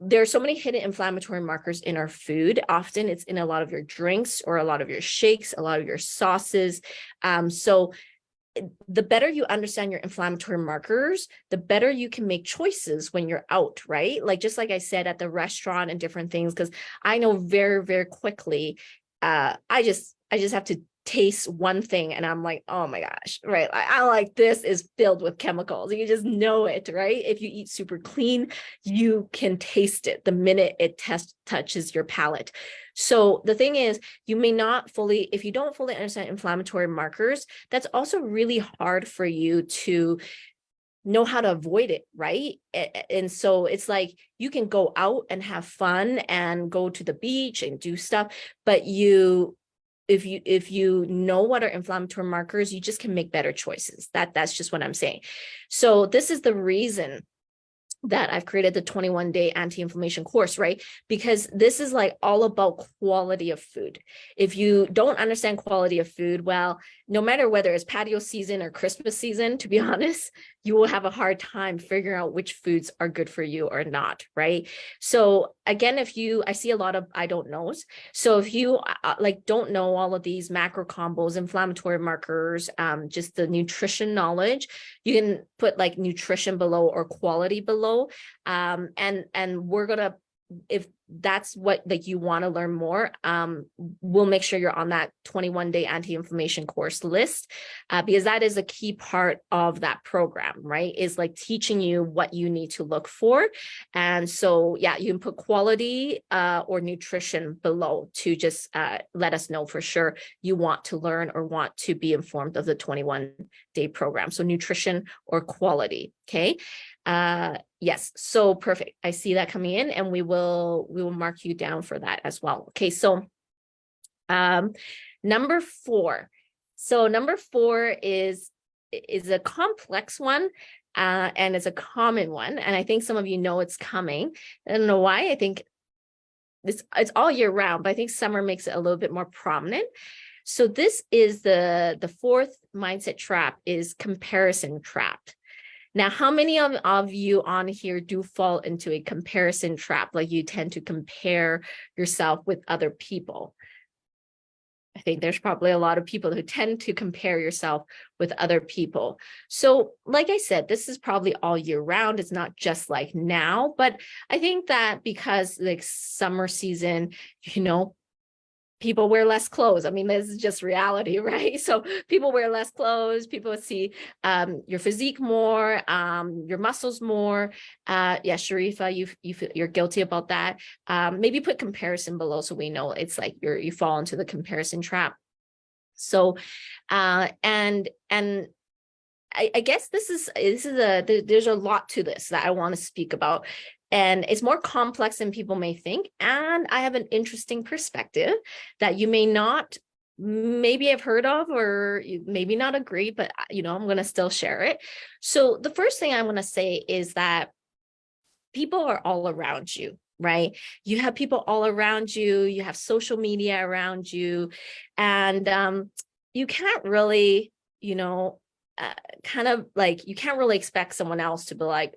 there are so many hidden inflammatory markers in our food. Often it's in a lot of your drinks or a lot of your shakes, a lot of your sauces. So the better you understand your inflammatory markers, the better you can make choices when you're out, right? Like, just like I said, at the restaurant and different things, because I know very, very quickly, I just have to taste one thing and I'm like, oh my gosh, right? I like, this is filled with chemicals. You just know it, right? If you eat super clean, you can taste it the minute it touches your palate. So the thing is, you may not fully, if you don't fully understand inflammatory markers, that's also really hard for you to know how to avoid it, right? And so it's like, you can go out and have fun and go to the beach and do stuff, but if you know what are inflammatory markers, you just can make better choices. That's just what I'm saying. So this is the reason that I've created the 21-day anti-inflammation course, right? Because this is like all about quality of food. If you don't understand quality of food, well, no matter whether it's patio season or Christmas season, to be honest, you will have a hard time figuring out which foods are good for you or not, right? So again, I see a lot of I don't knows. So if you like don't know all of these macro combos, inflammatory markers, just the nutrition knowledge, you can put like nutrition below or quality below. And we're gonna, if that's what like you want to learn more, we'll make sure you're on that 21-day anti-inflammation course list, because that is a key part of that program, right? Is like teaching you what you need to look for. And so, yeah, you can put quality or nutrition below to just let us know for sure you want to learn or want to be informed of the 21-day program. So nutrition or quality, okay? Yes, so perfect. I see that coming in, and we will mark you down for that as well. Okay, so number 4. So number 4 is a complex one, and it's a common one, and I think some of you know it's coming. I don't know why. I think it's all year round, but I think summer makes it a little bit more prominent. So this is the 4th mindset trap, is comparison trap. Now, how many of you on here do fall into a comparison trap? Like, you tend to compare yourself with other people. I think there's probably a lot of people who tend to compare yourself with other people. So like I said, this is probably all year round. It's not just like now, but I think that because like summer season, you know, people wear less clothes. I mean, this is just reality, right? So people wear less clothes. People see your physique more, your muscles more. Yeah, Sharifa, you're guilty about that. Maybe put comparison below so we know it's like you fall into the comparison trap. So, and I guess there's a lot to this that I want to speak about. And it's more complex than people may think. And I have an interesting perspective that you may not maybe have heard of, or you maybe not agree, but you know, I'm going to still share it. So the first thing I want to say is that people are all around you, right? You have people all around you. You have social media around you, and you can't really, you know, kind of like, you can't really expect someone else to be like,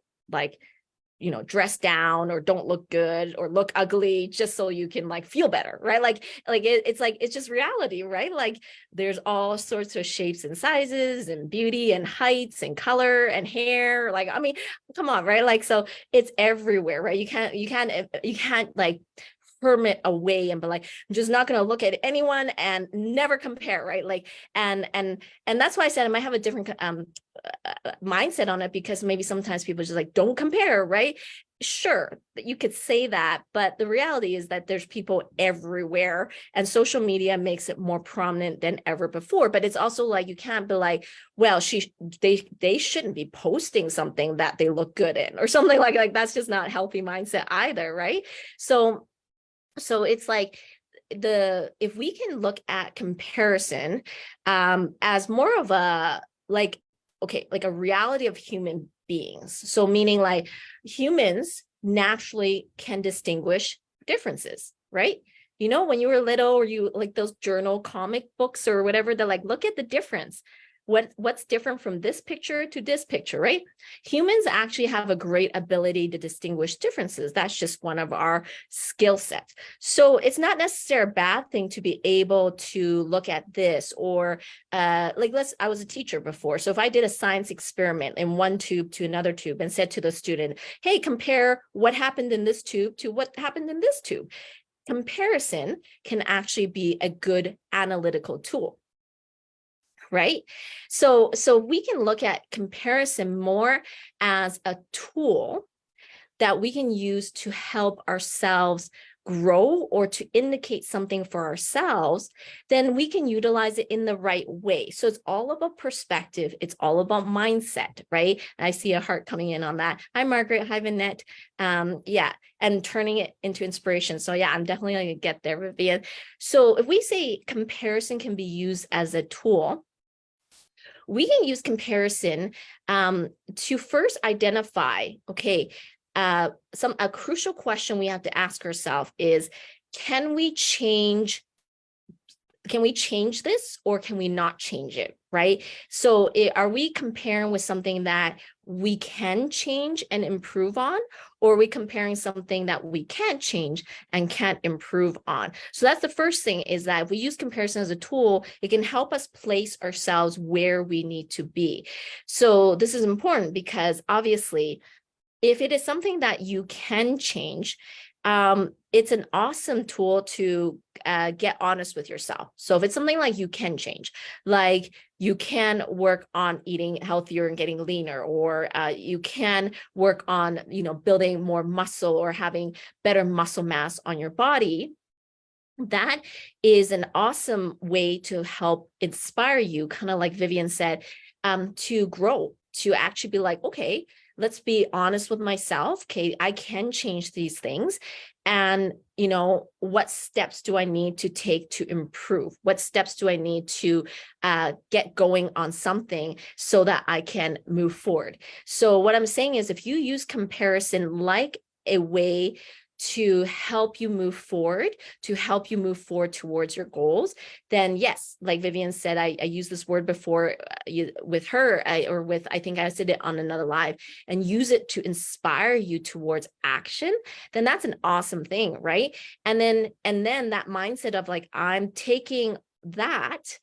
you know, dress down or don't look good or look ugly just so you can like feel better, right? It's just reality, right? Like, there's all sorts of shapes and sizes and beauty and heights and color and hair. Like, I mean, come on, right? Like, so it's everywhere, right? You can't like hermit away and be like, I'm just not going to look at anyone and never compare, right? Like, and that's why I said I might have a different mindset on it, because maybe sometimes people just like, don't compare, right? Sure, you could say that, but the reality is that there's people everywhere, and social media makes it more prominent than ever before. But it's also like, you can't be like, well, they shouldn't be posting something that they look good in or something like that's just not a healthy mindset either, right? So So it's like if we can look at comparison as more of a like, okay, like a reality of human beings. So meaning like humans naturally can distinguish differences, right? You know, when you were little, or you like those journal comic books or whatever, they're like, look at the difference. What's different from this picture to this picture, right? Humans actually have a great ability to distinguish differences. That's just one of our skill sets. So it's not necessarily a bad thing to be able to look at this, or like I was a teacher before. So if I did a science experiment in one tube to another tube and said to the student, hey, compare what happened in this tube to what happened in this tube. Comparison can actually be a good analytical tool, right? So we can look at comparison more as a tool that we can use to help ourselves grow or to indicate something for ourselves. Then we can utilize it in the right way. So it's all about perspective. It's all about mindset, right? And I see a heart coming in on that. Hi, Margaret. Hi, Vinette. Yeah, and turning it into inspiration. So yeah, I'm definitely going to get there, Vivian. So if we say comparison can be used as a tool, we can use comparison to first identify, okay, a crucial question we have to ask ourselves is, can we change this, or can we not change it, right? So are we comparing with something that we can change and improve on, or are we comparing something that we can't change and can't improve on? So that's the first thing, is that if we use comparison as a tool, it can help us place ourselves where we need to be. So this is important because obviously, if it is something that you can change, it's an awesome tool to get honest with yourself. So if it's something like you can change, like you can work on eating healthier and getting leaner, or you can work on, building more muscle or having better muscle mass on your body, that is an awesome way to help inspire you, kind of like Vivian said, to grow, to actually be like, okay, let's be honest with myself. Okay, I can change these things. And, what steps do I need to take to improve? What steps do I need to get going on something so that I can move forward? So what I'm saying is, if you use comparison like a way to help you move forward, towards your goals, then yes, like Vivian said, I used this word before with her, I think I said it on another live, and use it to inspire you towards action, then that's an awesome thing, right? And then that mindset of like, I'm taking that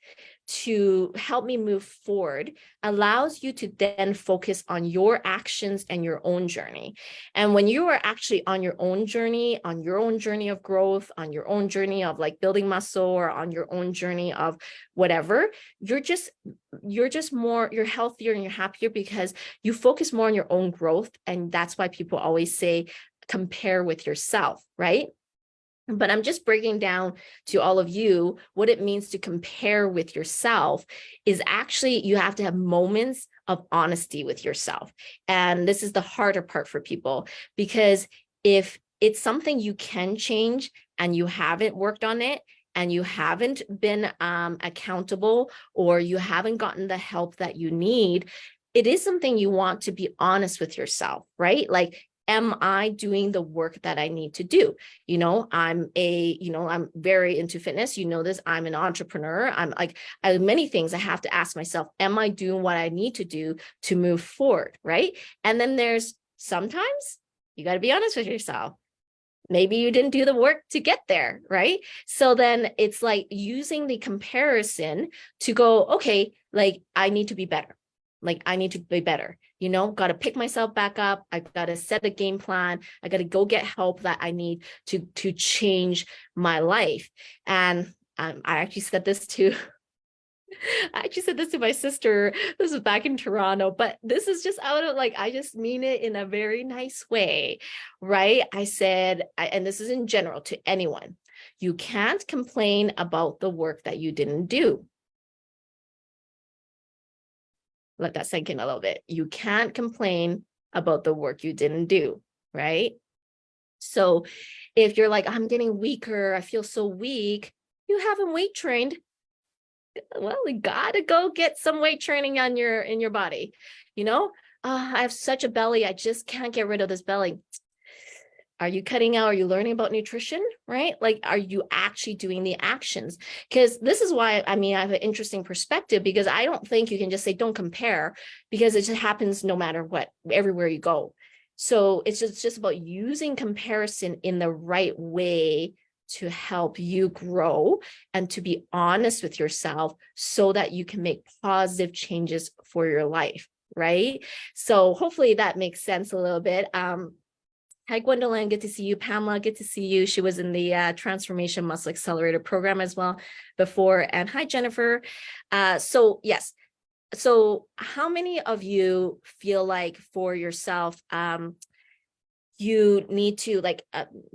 to help me move forward allows you to then focus on your actions and your own journey. And when you are actually on your own journey of growth, on your own journey of like building muscle, or on your own journey of whatever, you're healthier and you're happier because you focus more on your own growth. And that's why people always say, compare with yourself, right? But I'm just breaking down to all of you what it means to compare with yourself is actually you have to have moments of honesty with yourself. And this is the harder part for people, because if it's something you can change and you haven't worked on it, and you haven't been accountable, or you haven't gotten the help that you need, it is something you want to be honest with yourself, right? Like, am I doing the work that I need to do? I'm very into fitness. This, I'm an entrepreneur. I have many things I have to ask myself, am I doing what I need to do to move forward, right? And then there's sometimes you got to be honest with yourself. Maybe you didn't do the work to get there, right? So then it's like using the comparison to go, okay, like I need to be better. Got to pick myself back up. I've got to set a game plan. I got to go get help that I need to change my life. And I actually said this to my sister. This was back in Toronto, but this is just out of like, I just mean it in a very nice way, right? I said, and this is in general to anyone, you can't complain about the work that you didn't do. Let that sink in a little bit. You can't complain about the work you didn't do, right? So if you're like, I'm getting weaker, I feel so weak, you haven't weight trained. Well, you gotta go get some weight training on in your body. You know, I have such a belly, I just can't get rid of this belly. Are you cutting out? Are you learning about nutrition, right? Like, are you actually doing the actions? Because this is why, I mean, I have an interesting perspective, because I don't think you can just say, don't compare, because it just happens no matter what, everywhere you go. So it's just about using comparison in the right way to help you grow and to be honest with yourself so that you can make positive changes for your life, right? So hopefully that makes sense a little bit. Hi, Gwendolyn, good to see you. Pamela, good to see you. She was in the Transformation Muscle Accelerator program as well before. And hi, Jennifer. So yes, so how many of you feel like for yourself, you need to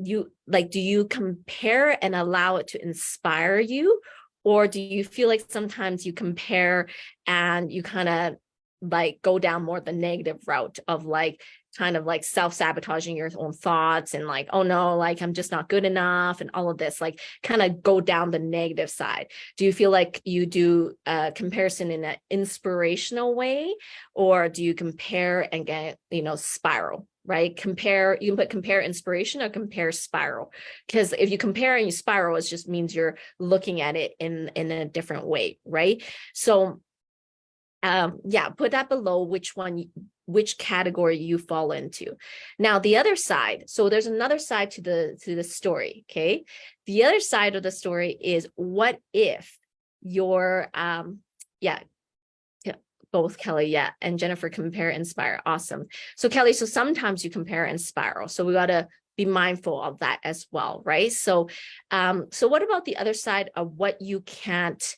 do you compare and allow it to inspire you? Or do you feel like sometimes you compare and you kind of like go down more the negative route of like kind of like self-sabotaging your own thoughts and like, oh no, like I'm just not good enough and all of this, like kind of go down the negative side? Do you feel like you do a comparison in an inspirational way, or do you compare and get, spiral? Right? Compare, you can put compare inspiration or compare spiral. Because if you compare and you spiral, it just means you're looking at it in a different way, right? So yeah, put that below which category you fall into. Now, the other side, so there's another side to the story, okay? The other side of the story is, what if your yeah, both Kelly, yeah, and Jennifer, compare and spiral. Awesome. So Kelly, so sometimes you compare and spiral. So we got to be mindful of that as well, right? So so what about the other side of what you can't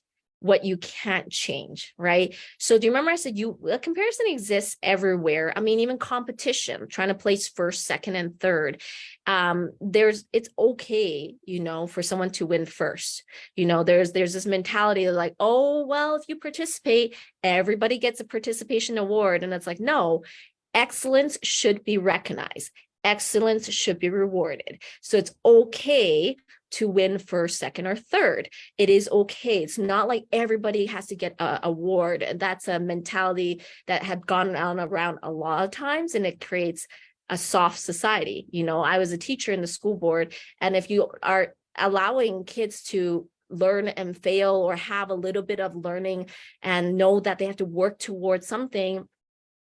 change, right? So do you remember I said a comparison exists everywhere? I mean, even competition, trying to place first, second, and third. It's okay, for someone to win first. There's this mentality of like, oh, well, if you participate, everybody gets a participation award. And it's like, no, excellence should be recognized. Excellence should be rewarded. So it's okay to win first, second, or third. It is okay. It's not like everybody has to get an award. And that's a mentality that had gone on around a lot of times, and it creates a soft society. I was a teacher in the school board, and if you are allowing kids to learn and fail or have a little bit of learning and know that they have to work towards something,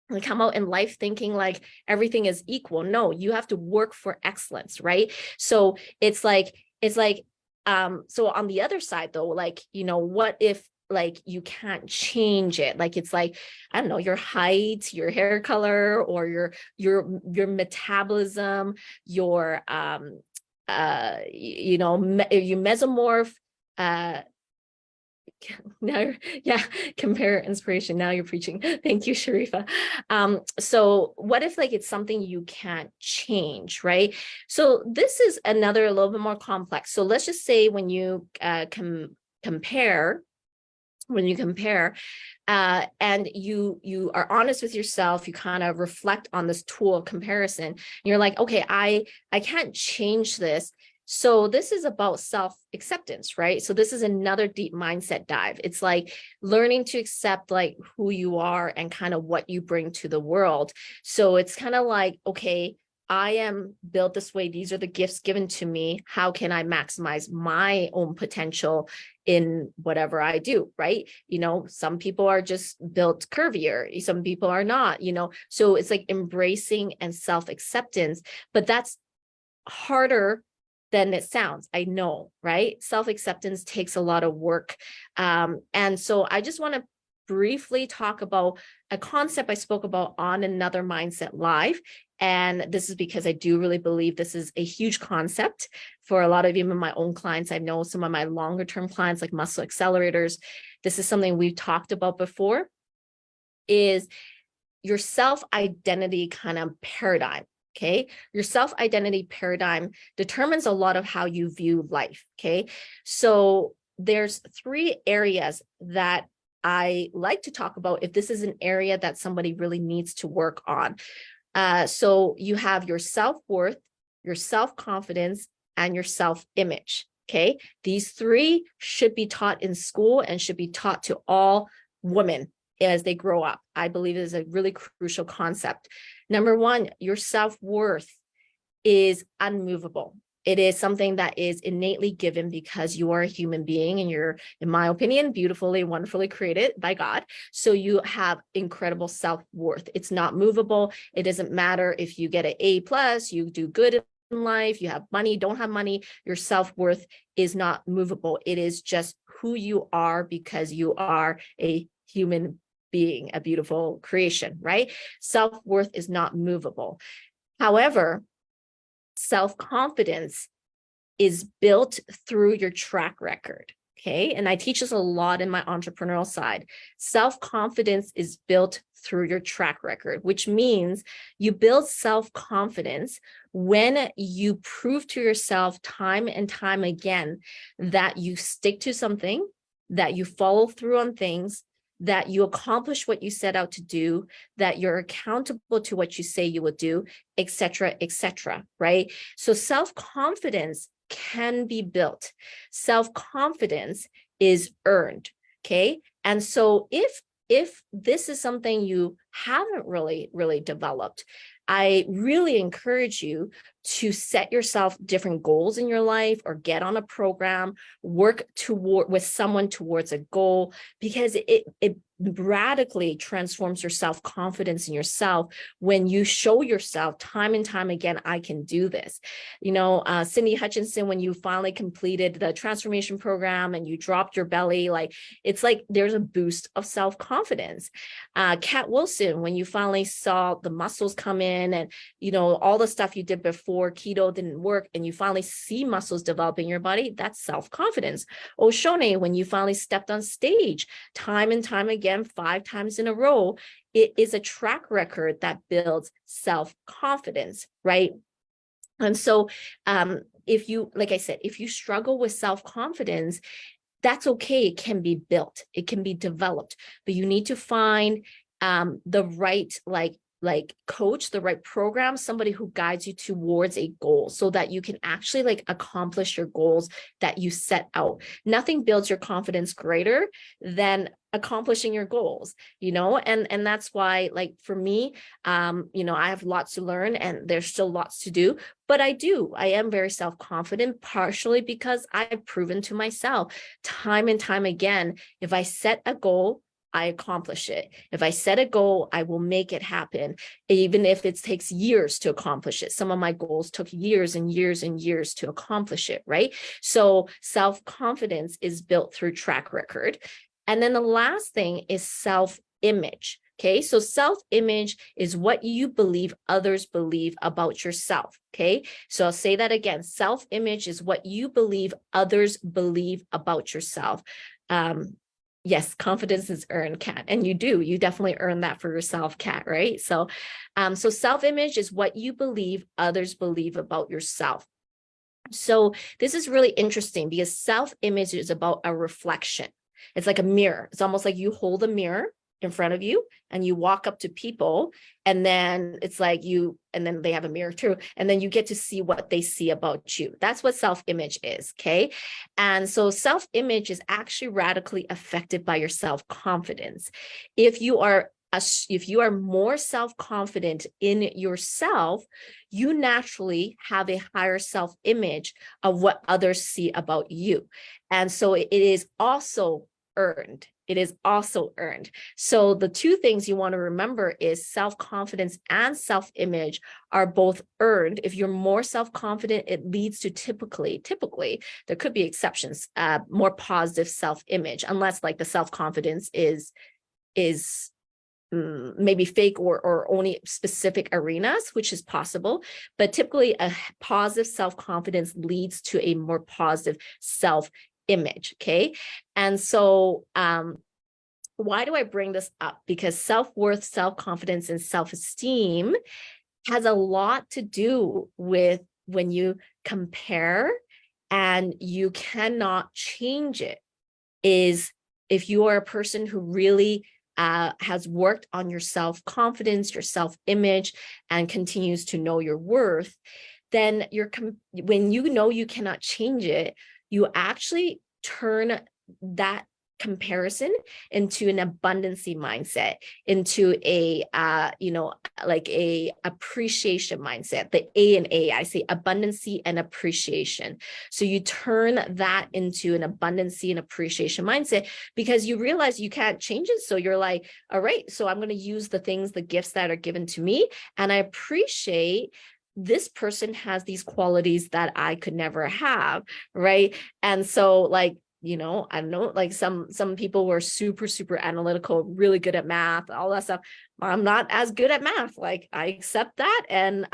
and come out in life thinking like everything is equal. No, you have to work for excellence, right? So it's like, so on the other side though, like, what if like you can't change it? Like, it's like, I don't know, your height, your hair color, or your metabolism, your you mesomorph, now, yeah, compare inspiration. Now you're preaching. Thank you, Sharifa. So what if like it's something you can't change, right? So this is a little bit more complex. So let's just say when you compare, and you are honest with yourself, you kind of reflect on this tool of comparison, and you're like, okay, I can't change this. So this is about self-acceptance, right? So this is another deep mindset dive. It's like learning to accept like who you are and kind of what you bring to the world. So it's kind of like, okay, I am built this way. These are the gifts given to me. How can I maximize my own potential in whatever I do, right? Some people are just built curvier. Some people are not, so it's like embracing and self-acceptance, but that's harder than it sounds. I know, right? Self-acceptance takes a lot of work. And so I just want to briefly talk about a concept I spoke about on another Mindset Live. And this is because I do really believe this is a huge concept for a lot of even my own clients. I know some of my longer term clients, like muscle accelerators. This is something we've talked about before, is your self-identity kind of paradigm. Okay. Your self-identity paradigm determines a lot of how you view life. Okay. So there's 3 areas that I like to talk about if this is an area that somebody really needs to work on. So you have your self-worth, your self-confidence, and your self-image. Okay. These three should be taught in school and should be taught to all women as they grow up. I believe it is a really crucial concept. Number one, your self-worth is unmovable. It is something that is innately given because you are a human being and you're, in my opinion, beautifully, wonderfully created by God. So you have incredible self-worth. It's not movable. It doesn't matter if you get an A+, you do good in life, you have money, don't have money, your self-worth is not movable. It is just who you are because you are a human being, a beautiful creation, right? Self-worth is not movable. However, self-confidence is built through your track record. Okay. And I teach this a lot in my entrepreneurial side. Self-confidence is built through your track record, which means you build self-confidence when you prove to yourself time and time again that you stick to something, that you follow through on things, that you accomplish what you set out to do, that you're accountable to what you say you will do, etc., right? So self-confidence can be built. Self-confidence is earned, okay? And so if this is something you haven't really developed, I really encourage you to set yourself different goals in your life or get on a program, work with someone towards a goal, because it radically transforms your self-confidence in yourself when you show yourself time and time again, I can do this. You know, Cindy Hutchinson, when you finally completed the transformation program and you dropped your belly, like it's like there's a boost of self-confidence. Kat Wilson, when you finally saw the muscles come in and, you know, all the stuff you did before keto didn't work and you finally see muscles develop in your body, that's self-confidence. Oshone, when you finally stepped on stage time and time again, 5 times in a row, it is a track record that builds self-confidence, right? And so if you, like I said, if you struggle with self-confidence, that's okay. It can be built, it can be developed, but you need to find the right, like coach, the right program, somebody who guides you towards a goal so that you can actually like accomplish your goals that you set out. Nothing builds your confidence greater than accomplishing your goals, you know, and that's why, like for me, you know, I have lots to learn and there's still lots to do, but I am very self-confident, partially because I've proven to myself time and time again, if I set a goal, I accomplish it. If I set a goal, I will make it happen, even if it takes years to accomplish it. Some of my goals took years and years and years to accomplish it, right? So self-confidence is built through track record. And then the last thing is self-image. Okay, so self-image is what you believe others believe about yourself. Okay, so I'll say that again. Self-image is what you believe others believe about yourself. Yes, confidence is earned, Kat, and you definitely earn that for yourself, Kat, right? So, so self-image is what you believe others believe about yourself. So this is really interesting because self-image is about a reflection. It's like a mirror. It's almost like you hold a mirror in front of you and you walk up to people and then it's like and then they have a mirror too. And then you get to see what they see about you. That's what self-image is. Okay. And so self-image is actually radically affected by your self-confidence. If you are more self-confident in yourself, you naturally have a higher self-image of what others see about you. And so it is also earned. It is also earned. So the two things you want to remember is self-confidence and self-image are both earned. If you're more self-confident, it leads to typically, there could be exceptions, more positive self-image, unless like the self-confidence is maybe fake or only specific arenas, which is possible. But typically a positive self-confidence leads to a more positive self-image. Okay. And so why do I bring this up? Because self-worth, self-confidence, and self-esteem has a lot to do with when you compare and you cannot change it, is if you are a person who really has worked on your self-confidence, your self-image, and continues to know your worth, then when you know you cannot change it, you actually turn that comparison into an abundancy mindset, into a like a appreciation mindset. The A, I say abundancy and appreciation. So you turn that into an abundancy and appreciation mindset, because you realize you can't change it. So you're like, all right, so I'm going to use the things, the gifts that are given to me, and I appreciate this person has these qualities that I could never have, right? And so like, I don't know, like some people were super, super analytical, really good at math, all that stuff. I'm not as good at math. Like I accept that, and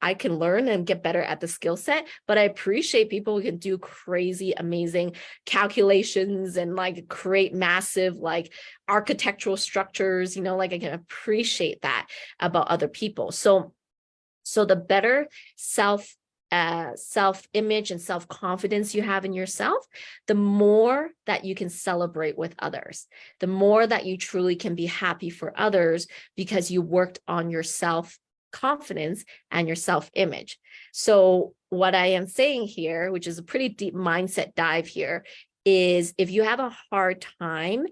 I can learn and get better at the skill set, but I appreciate people who can do crazy, amazing calculations and like create massive like architectural structures, like I can appreciate that about other people. So the better self-image and self-confidence you have in yourself, the more that you can celebrate with others, the more that you truly can be happy for others, because you worked on your self-confidence and your self-image. So what I am saying here, which is a pretty deep mindset dive here, is if you have a hard time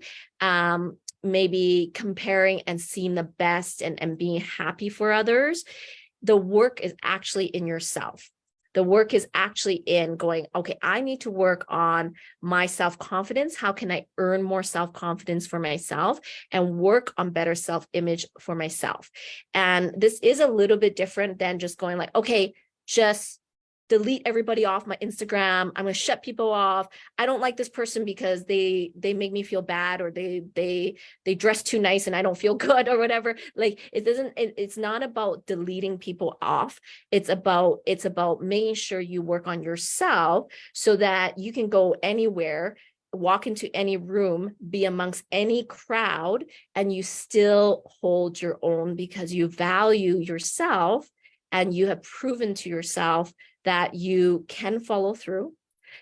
maybe comparing and seeing the best and being happy for others, the work is actually in yourself. The work is actually in going, okay, I need to work on my self-confidence. How can I earn more self-confidence for myself and work on better self-image for myself? And this is a little bit different than just going like, okay, just delete everybody off my Instagram. I'm going to shut people off. I don't like this person because they make me feel bad, or they dress too nice and I don't feel good, or whatever. Like it's not about deleting people off. It's about making sure you work on yourself so that you can go anywhere, walk into any room, be amongst any crowd, and you still hold your own because you value yourself and you have proven to yourself that you can follow through,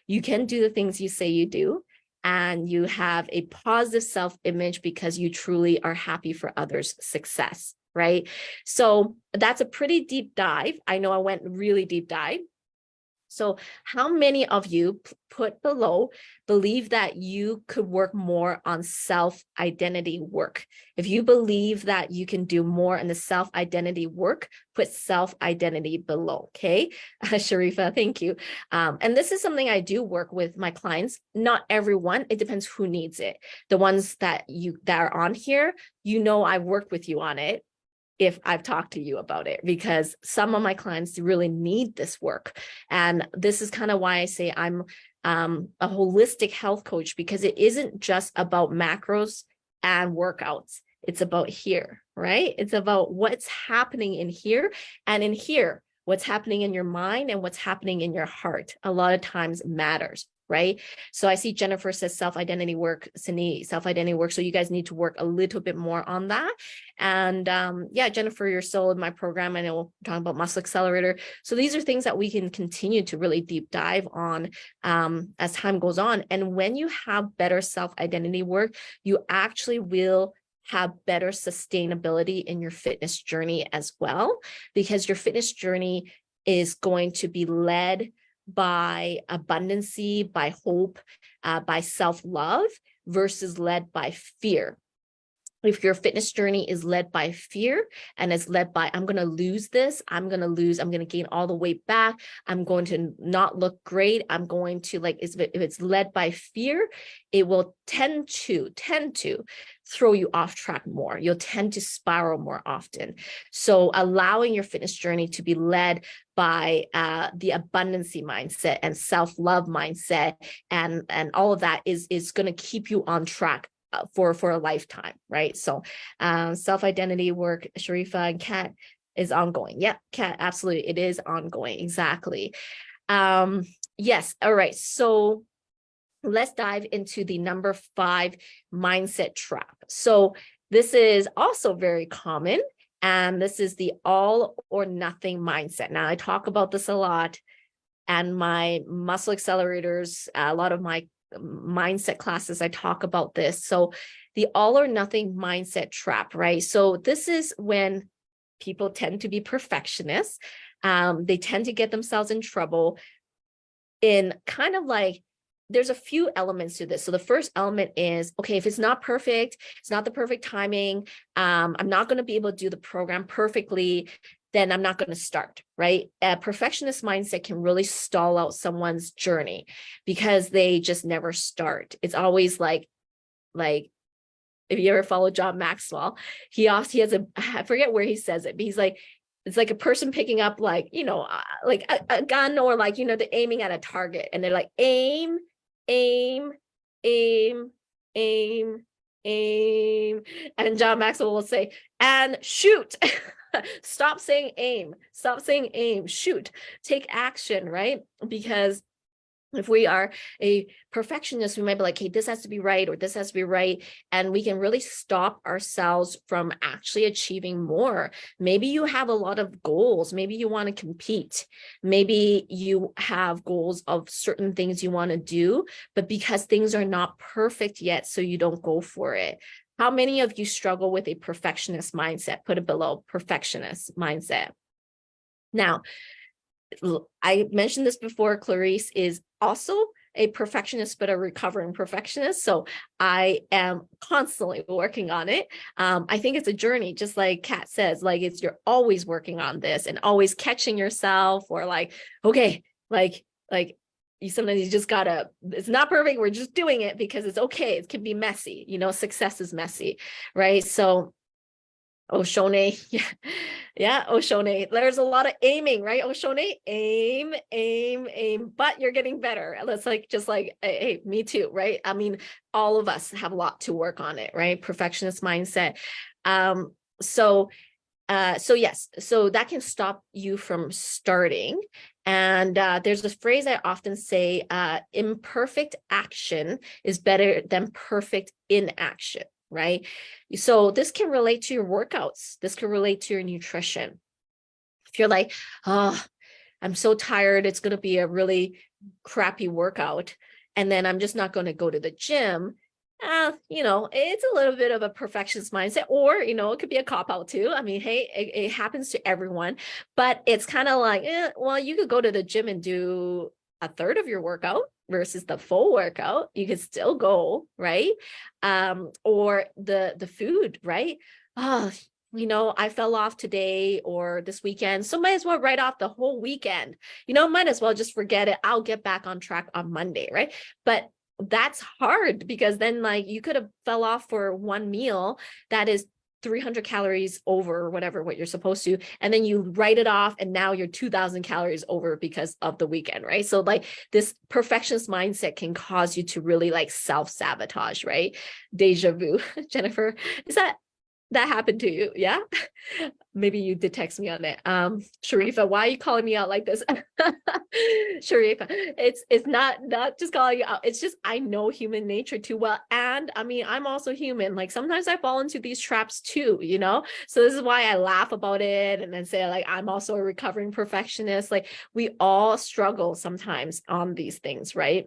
you can do the things you say you do, and you have a positive self-image because you truly are happy for others' success, right? So that's a pretty deep dive. I know I went really deep dive. So how many of you put below believe that you could work more on self-identity work? If you believe that you can do more in the self-identity work, put self-identity below, okay? Sharifa, thank you. And this is something I do work with my clients. Not everyone, it depends who needs it. The ones that are on here, I've worked with you on it if I've talked to you about it, because some of my clients really need this work. And this is kind of why I say I'm a holistic health coach, because it isn't just about macros and workouts. It's about here, right? It's about what's happening in here, and in here, what's happening in your mind and what's happening in your heart a lot of times matters. Right? So I see Jennifer says self-identity work, Cindy, self-identity work. So you guys need to work a little bit more on that. And yeah, Jennifer, you're still in my program. I know we're talking about Muscle Accelerator. So these are things that we can continue to really deep dive on as time goes on. And when you have better self-identity work, you actually will have better sustainability in your fitness journey as well, because your fitness journey is going to be led by abundancy, by hope, by self-love, versus led by fear. If your fitness journey is led by fear and is led by, I'm going to lose this, I'm going to gain all the weight back, I'm going to not look great, I'm going to if it's led by fear, it will tend to throw you off track more. You'll tend to spiral more often. So allowing your fitness journey to be led by the abundancy mindset and self-love mindset and all of that is going to keep you on track for a lifetime, right? So self-identity work, Sharifa and Kat, is ongoing. Yeah, Kat, absolutely. It is ongoing. Exactly. Yes. All right. So let's dive into the number 5 mindset trap. So this is also very common, and this is the all or nothing mindset. Now, I talk about this a lot, and my muscle accelerators, a lot of my mindset classes, I talk about this. So the all or nothing mindset trap, right? So this is when people tend to be perfectionists. They tend to get themselves in trouble in kind of like, there's a few elements to this. So the first element is, okay, if it's not perfect, it's not the perfect timing, I'm not going to be able to do the program perfectly, then I'm not going to start, right? A perfectionist mindset can really stall out someone's journey because they just never start. It's always like if you ever follow John Maxwell, he has a, I forget where he says it, but he's like, it's like a person picking up like, like a gun, or like, they're aiming at a target and they're like, aim, aim, aim, aim, aim. And John Maxwell will say, and shoot. Stop saying aim, stop saying aim, shoot, take action, right? Because if we are a perfectionist, we might be like, hey, this has to be right, or this has to be right. And we can really stop ourselves from actually achieving more. Maybe you have a lot of goals. Maybe you want to compete. Maybe you have goals of certain things you want to do, but because things are not perfect yet, so you don't go for it. How many of you struggle with a perfectionist mindset? Put it below, perfectionist mindset. Now, I mentioned this before, Clarice is also a perfectionist, but a recovering perfectionist. So I am constantly working on it. I think it's a journey, just like Kat says, like you're always working on this and always catching yourself, or like, okay, like sometimes you just gotta, it's not perfect, we're just doing it because it's okay. It can be messy, success is messy, right? So Oshone, yeah, Oshone. There's a lot of aiming, right? Oshone, aim, aim, aim, but you're getting better. Let's just like, hey, me too, right? I mean, all of us have a lot to work on it, right? Perfectionist mindset. So yes, so that can stop you from starting. And there's this phrase I often say, imperfect action is better than perfect inaction. Right? So this can relate to your workouts. This can relate to your nutrition. If you're like, oh, I'm so tired, it's going to be a really crappy workout, and then I'm just not going to go to the gym. It's a little bit of a perfectionist mindset, or, it could be a cop-out too. I mean, hey, it happens to everyone, but it's kind of like, well, you could go to the gym and do a third of your workout versus the full workout. You could still go, right? Or the food, right? Oh, I fell off today or this weekend, so might as well write off the whole weekend. Might as well just forget it. I'll get back on track on Monday, right? But that's hard, because then like you could have fell off for one meal that is 300 calories over, or whatever, what you're supposed to, and then you write it off and now you're 2,000 calories over because of the weekend, right? So like this perfectionist mindset can cause you to really like self-sabotage, right? Deja vu. Jennifer, is that happened to you? Yeah. Maybe you did text me on it. Sharifa, why are you calling me out like this? Sharifa, it's not just calling you out. It's just, I know human nature too well. And I mean, I'm also human. Like sometimes I fall into these traps too, So this is why I laugh about it and then say like, I'm also a recovering perfectionist. Like we all struggle sometimes on these things, right?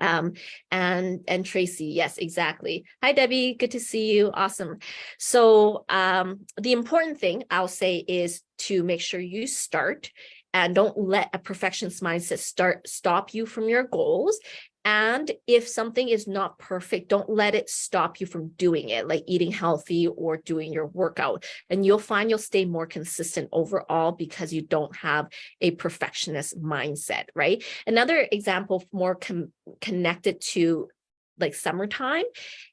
And Tracy, yes, exactly. Hi, Debbie. Good to see you. Awesome. So, the important thing I'll say is to make sure you start, and don't let a perfectionist mindset stop you from your goals. And if something is not perfect, don't let it stop you from doing it, like eating healthy or doing your workout. And you'll find you'll stay more consistent overall because you don't have a perfectionist mindset, right? Another example more connected to like summertime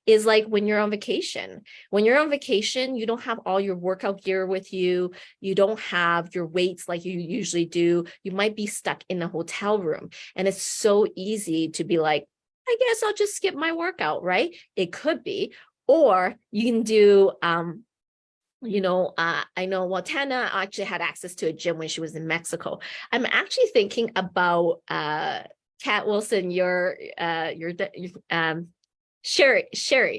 is like when you're on vacation. When you're on vacation, you don't have all your workout gear with you. You don't have your weights like you usually do. You might be stuck in a hotel room, and it's so easy to be like, I guess I'll just skip my workout, right? It could be, or you can do, I know Watana actually had access to a gym when she was in Mexico. I'm actually thinking about, Kat Wilson, Sherry,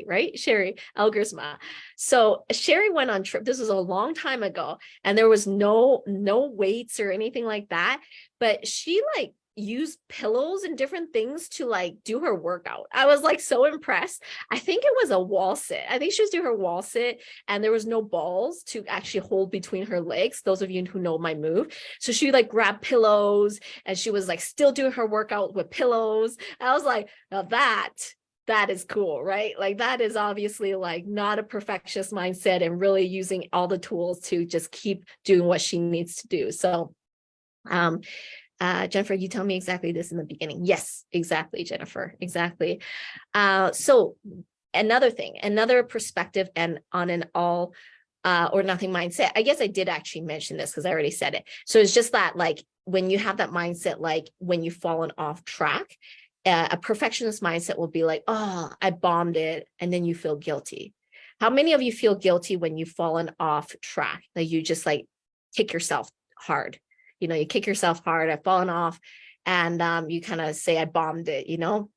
right? Sherry Elgersma. So Sherry went on trip. This was a long time ago, and there was no weights or anything like that. But she like use pillows and different things to like do her workout. I was like so impressed. I think it was a wall sit. I think she was doing her wall sit and there was no balls to actually hold between her legs. Those of you who know my move. So she like grabbed pillows and she was like still doing her workout with pillows. I was like, now that is cool, right? Like that is obviously like not a perfectionist mindset and really using all the tools to just keep doing what she needs to do. So, Jennifer, you tell me exactly this in the beginning. Yes, exactly, Jennifer, exactly. So another thing, another perspective and on an all or nothing mindset. I guess I did actually mention this because I already said it. So it's just that like when you have that mindset, like when you've fallen off track, a perfectionist mindset will be like, oh, I bombed it. And then you feel guilty. How many of you feel guilty when you've fallen off track? Like you just like kick yourself hard. You know, you kick yourself hard, I've fallen off, and you kind of say, I bombed it, you know?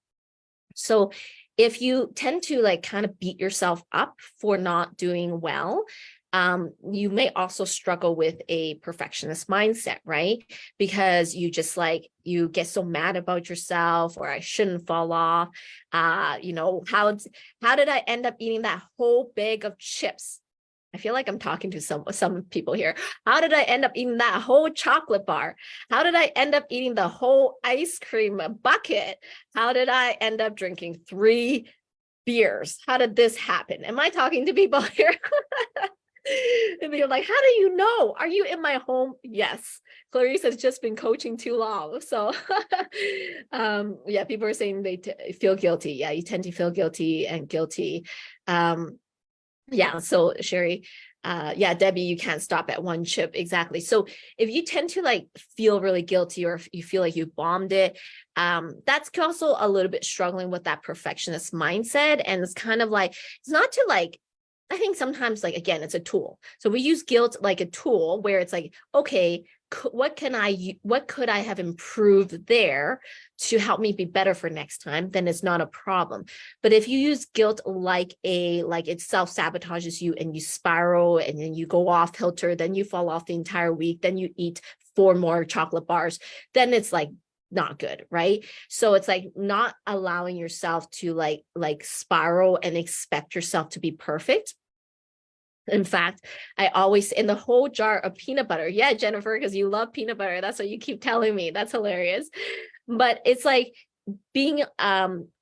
So if you tend to like kind of beat yourself up for not doing well, you may also struggle with a perfectionist mindset, right? Because you just like, you get so mad about yourself, or I shouldn't fall off. You know, how did I end up eating that whole bag of chips? I feel like I'm talking to some people here. How did I end up eating that whole chocolate bar? How did I end up eating the whole ice cream bucket? How did I end up drinking 3 beers? How did this happen? Am I talking to people here? And they're like, how do you know? Are you in my home? Yes. Clarice has just been coaching too long. So yeah, people are saying they feel guilty. Yeah, you tend to feel guilty and guilty. Yeah, so Sherry, yeah, Debbie, you can't stop at one chip. Exactly. So if you tend to like feel really guilty, or if you feel like you bombed it, that's also a little bit struggling with that perfectionist mindset. And it's kind of like, it's not to like, I think sometimes like, again, it's a tool. So we use guilt like a tool where it's like, okay, what could I have improved there to help me be better for next time? Then it's not a problem. But if you use guilt like it self-sabotages you and you spiral and then you go off kilter, then you fall off the entire week, then you eat 4 more chocolate bars, then it's like not good, right? So it's like not allowing yourself to like spiral and expect yourself to be perfect. In fact, I always, in the whole jar of peanut butter. Yeah, Jennifer, because you love peanut butter. That's what you keep telling me. That's hilarious. But it's like being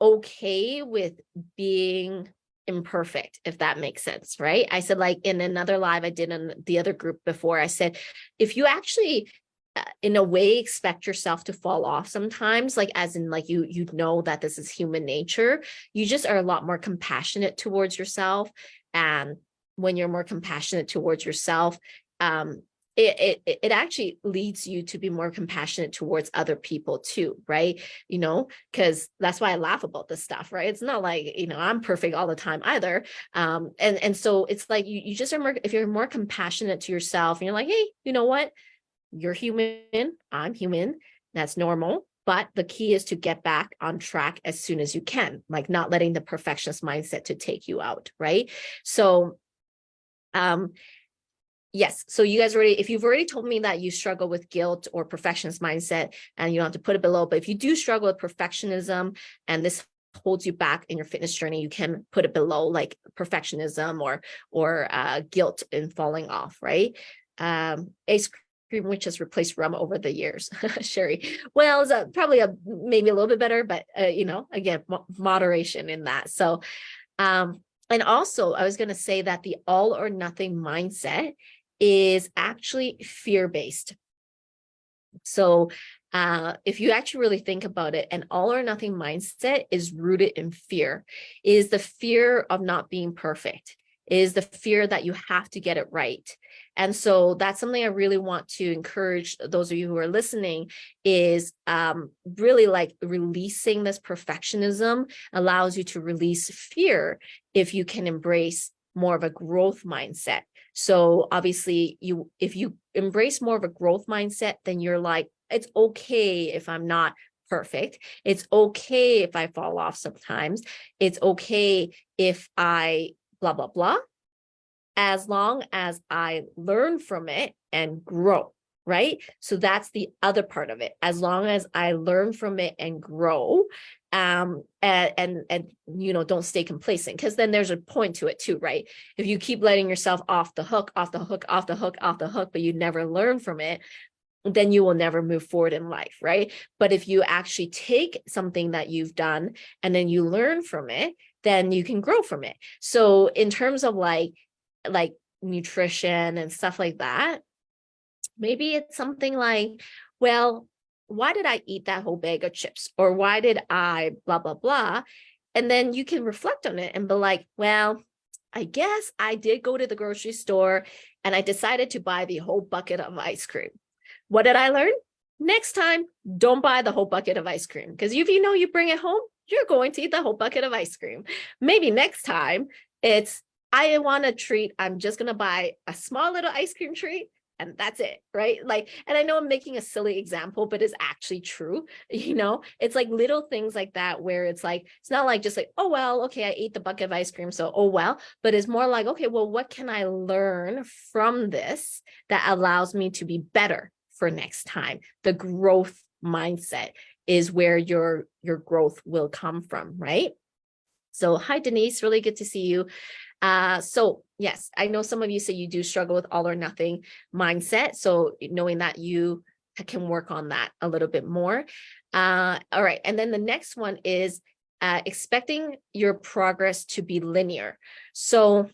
okay with being imperfect, if that makes sense, right? I said like in another live I did in the other group before, I said, if you actually in a way expect yourself to fall off sometimes, like as in like you know that this is human nature, you just are a lot more compassionate towards yourself. And when you're more compassionate towards yourself, it actually leads you to be more compassionate towards other people too, right? You know, because that's why I laugh about this stuff, right? It's not like, you know, I'm perfect all the time either. And so it's like you just are more, if you're more compassionate to yourself and you're like, hey, you know what? You're human, I'm human, that's normal. But the key is to get back on track as soon as you can, like not letting the perfectionist mindset to take you out, right? So yes. So you guys already, if you've already told me that you struggle with guilt or perfectionist mindset, and you don't have to put it below, but if you do struggle with perfectionism and this holds you back in your fitness journey, you can put it below like perfectionism or guilt in falling off, right? Ice cream which has replaced rum over the years. Sherry, well, it's probably maybe a little bit better, but you know, again, moderation in that. So and also, I was going to say that the all or nothing mindset is actually fear-based. So if you actually really think about it, an all or nothing mindset is rooted in fear. It is the fear of not being perfect. It is the fear that you have to get it right. And so that's something I really want to encourage those of you who are listening is really like releasing this perfectionism allows you to release fear if you can embrace more of a growth mindset. So obviously if you embrace more of a growth mindset, then you're like, it's okay if I'm not perfect. It's okay if I fall off sometimes. It's okay if I blah, blah, blah, as long as I learn from it and grow, right? So that's the other part of it. As long as I learn from it and grow, and you know, don't stay complacent, because then there's a point to it too, right? If you keep letting yourself off the hook, off the hook, off the hook, off the hook, but you never learn from it, then you will never move forward in life, right? But if you actually take something that you've done and then you learn from it, then you can grow from it. So in terms of like nutrition and stuff like that, maybe it's something like, well, why did I eat that whole bag of chips? Or why did I blah, blah, blah? And then you can reflect on it and be like, well, I guess I did go to the grocery store and I decided to buy the whole bucket of ice cream. What did I learn? Next time, don't buy the whole bucket of ice cream, because if you know you bring it home, you're going to eat the whole bucket of ice cream. Maybe next time it's, I want a treat, I'm just going to buy a small little ice cream treat, and that's it, right? Like, and I know I'm making a silly example, but it's actually true. You know, it's like little things like that, where it's like, it's not like just like, oh, well, okay, I ate the bucket of ice cream, so, oh, well, but it's more like, okay, well, what can I learn from this that allows me to be better for next time? The growth mindset is where your growth will come from, right? So hi, Denise, really good to see you. So yes, I know some of you say you do struggle with all or nothing mindset. So knowing that you can work on that a little bit more. All right. And then the next one is expecting your progress to be linear. So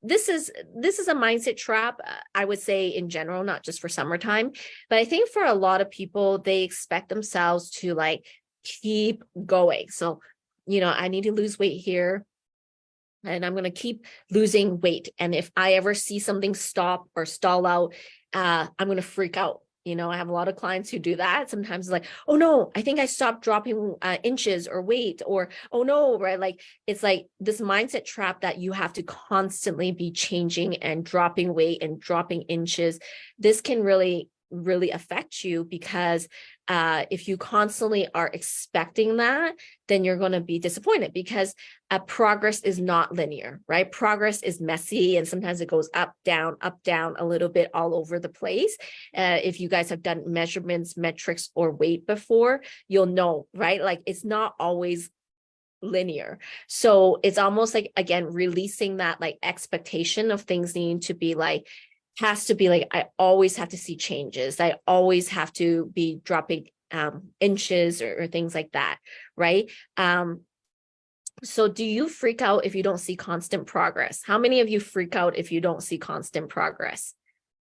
this is a mindset trap, I would say in general, not just for summertime, but I think for a lot of people, they expect themselves to like keep going. So, you know, I need to lose weight here, and I'm going to keep losing weight. And if I ever see something stop or stall out, I'm going to freak out. You know, I have a lot of clients who do that. Sometimes it's like, oh no, I think I stopped dropping inches or weight, or, oh no, right? Like, it's like this mindset trap that you have to constantly be changing and dropping weight and dropping inches. This can really affect you, because if you constantly are expecting that, then you're going to be disappointed, because progress is not linear, right? Progress is messy, and sometimes it goes up, down, a little bit all over the place. If you guys have done measurements, metrics, or weight before, you'll know, right? Like, it's not always linear. So it's almost like, again, releasing that like expectation of things needing to be like, has to be like, I always have to see changes. I always have to be dropping inches or things like that, right? So do you freak out if you don't see constant progress? How many of you freak out if you don't see constant progress?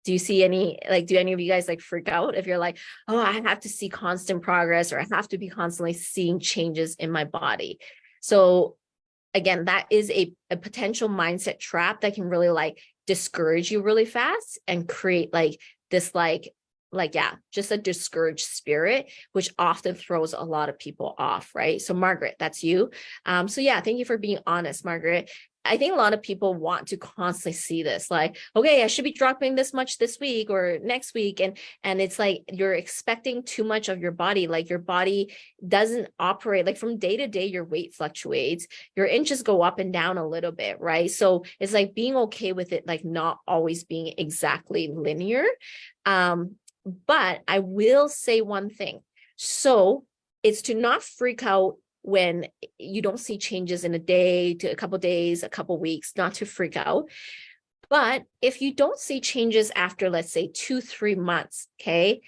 Do you see any, like, do any of you guys like freak out if you're like, oh, I have to see constant progress, or I have to be constantly seeing changes in my body? So again, that is a potential mindset trap that can really like discourage you really fast and create like this yeah, just a discouraged spirit, which often throws a lot of people off, right? So Margaret, that's you. So yeah, thank you for being honest, Margaret. I think a lot of people want to constantly see this, like, okay, I should be dropping this much this week or next week. And it's like, you're expecting too much of your body. Like, your body doesn't operate like from day to day, your weight fluctuates, your inches go up and down a little bit, right? So it's like being okay with it, like not always being exactly linear. But I will say one thing. So it's to not freak out when you don't see changes in a day, to a couple of days, a couple of weeks, not to freak out. But if you don't see changes after, let's say 2-3 months, okay,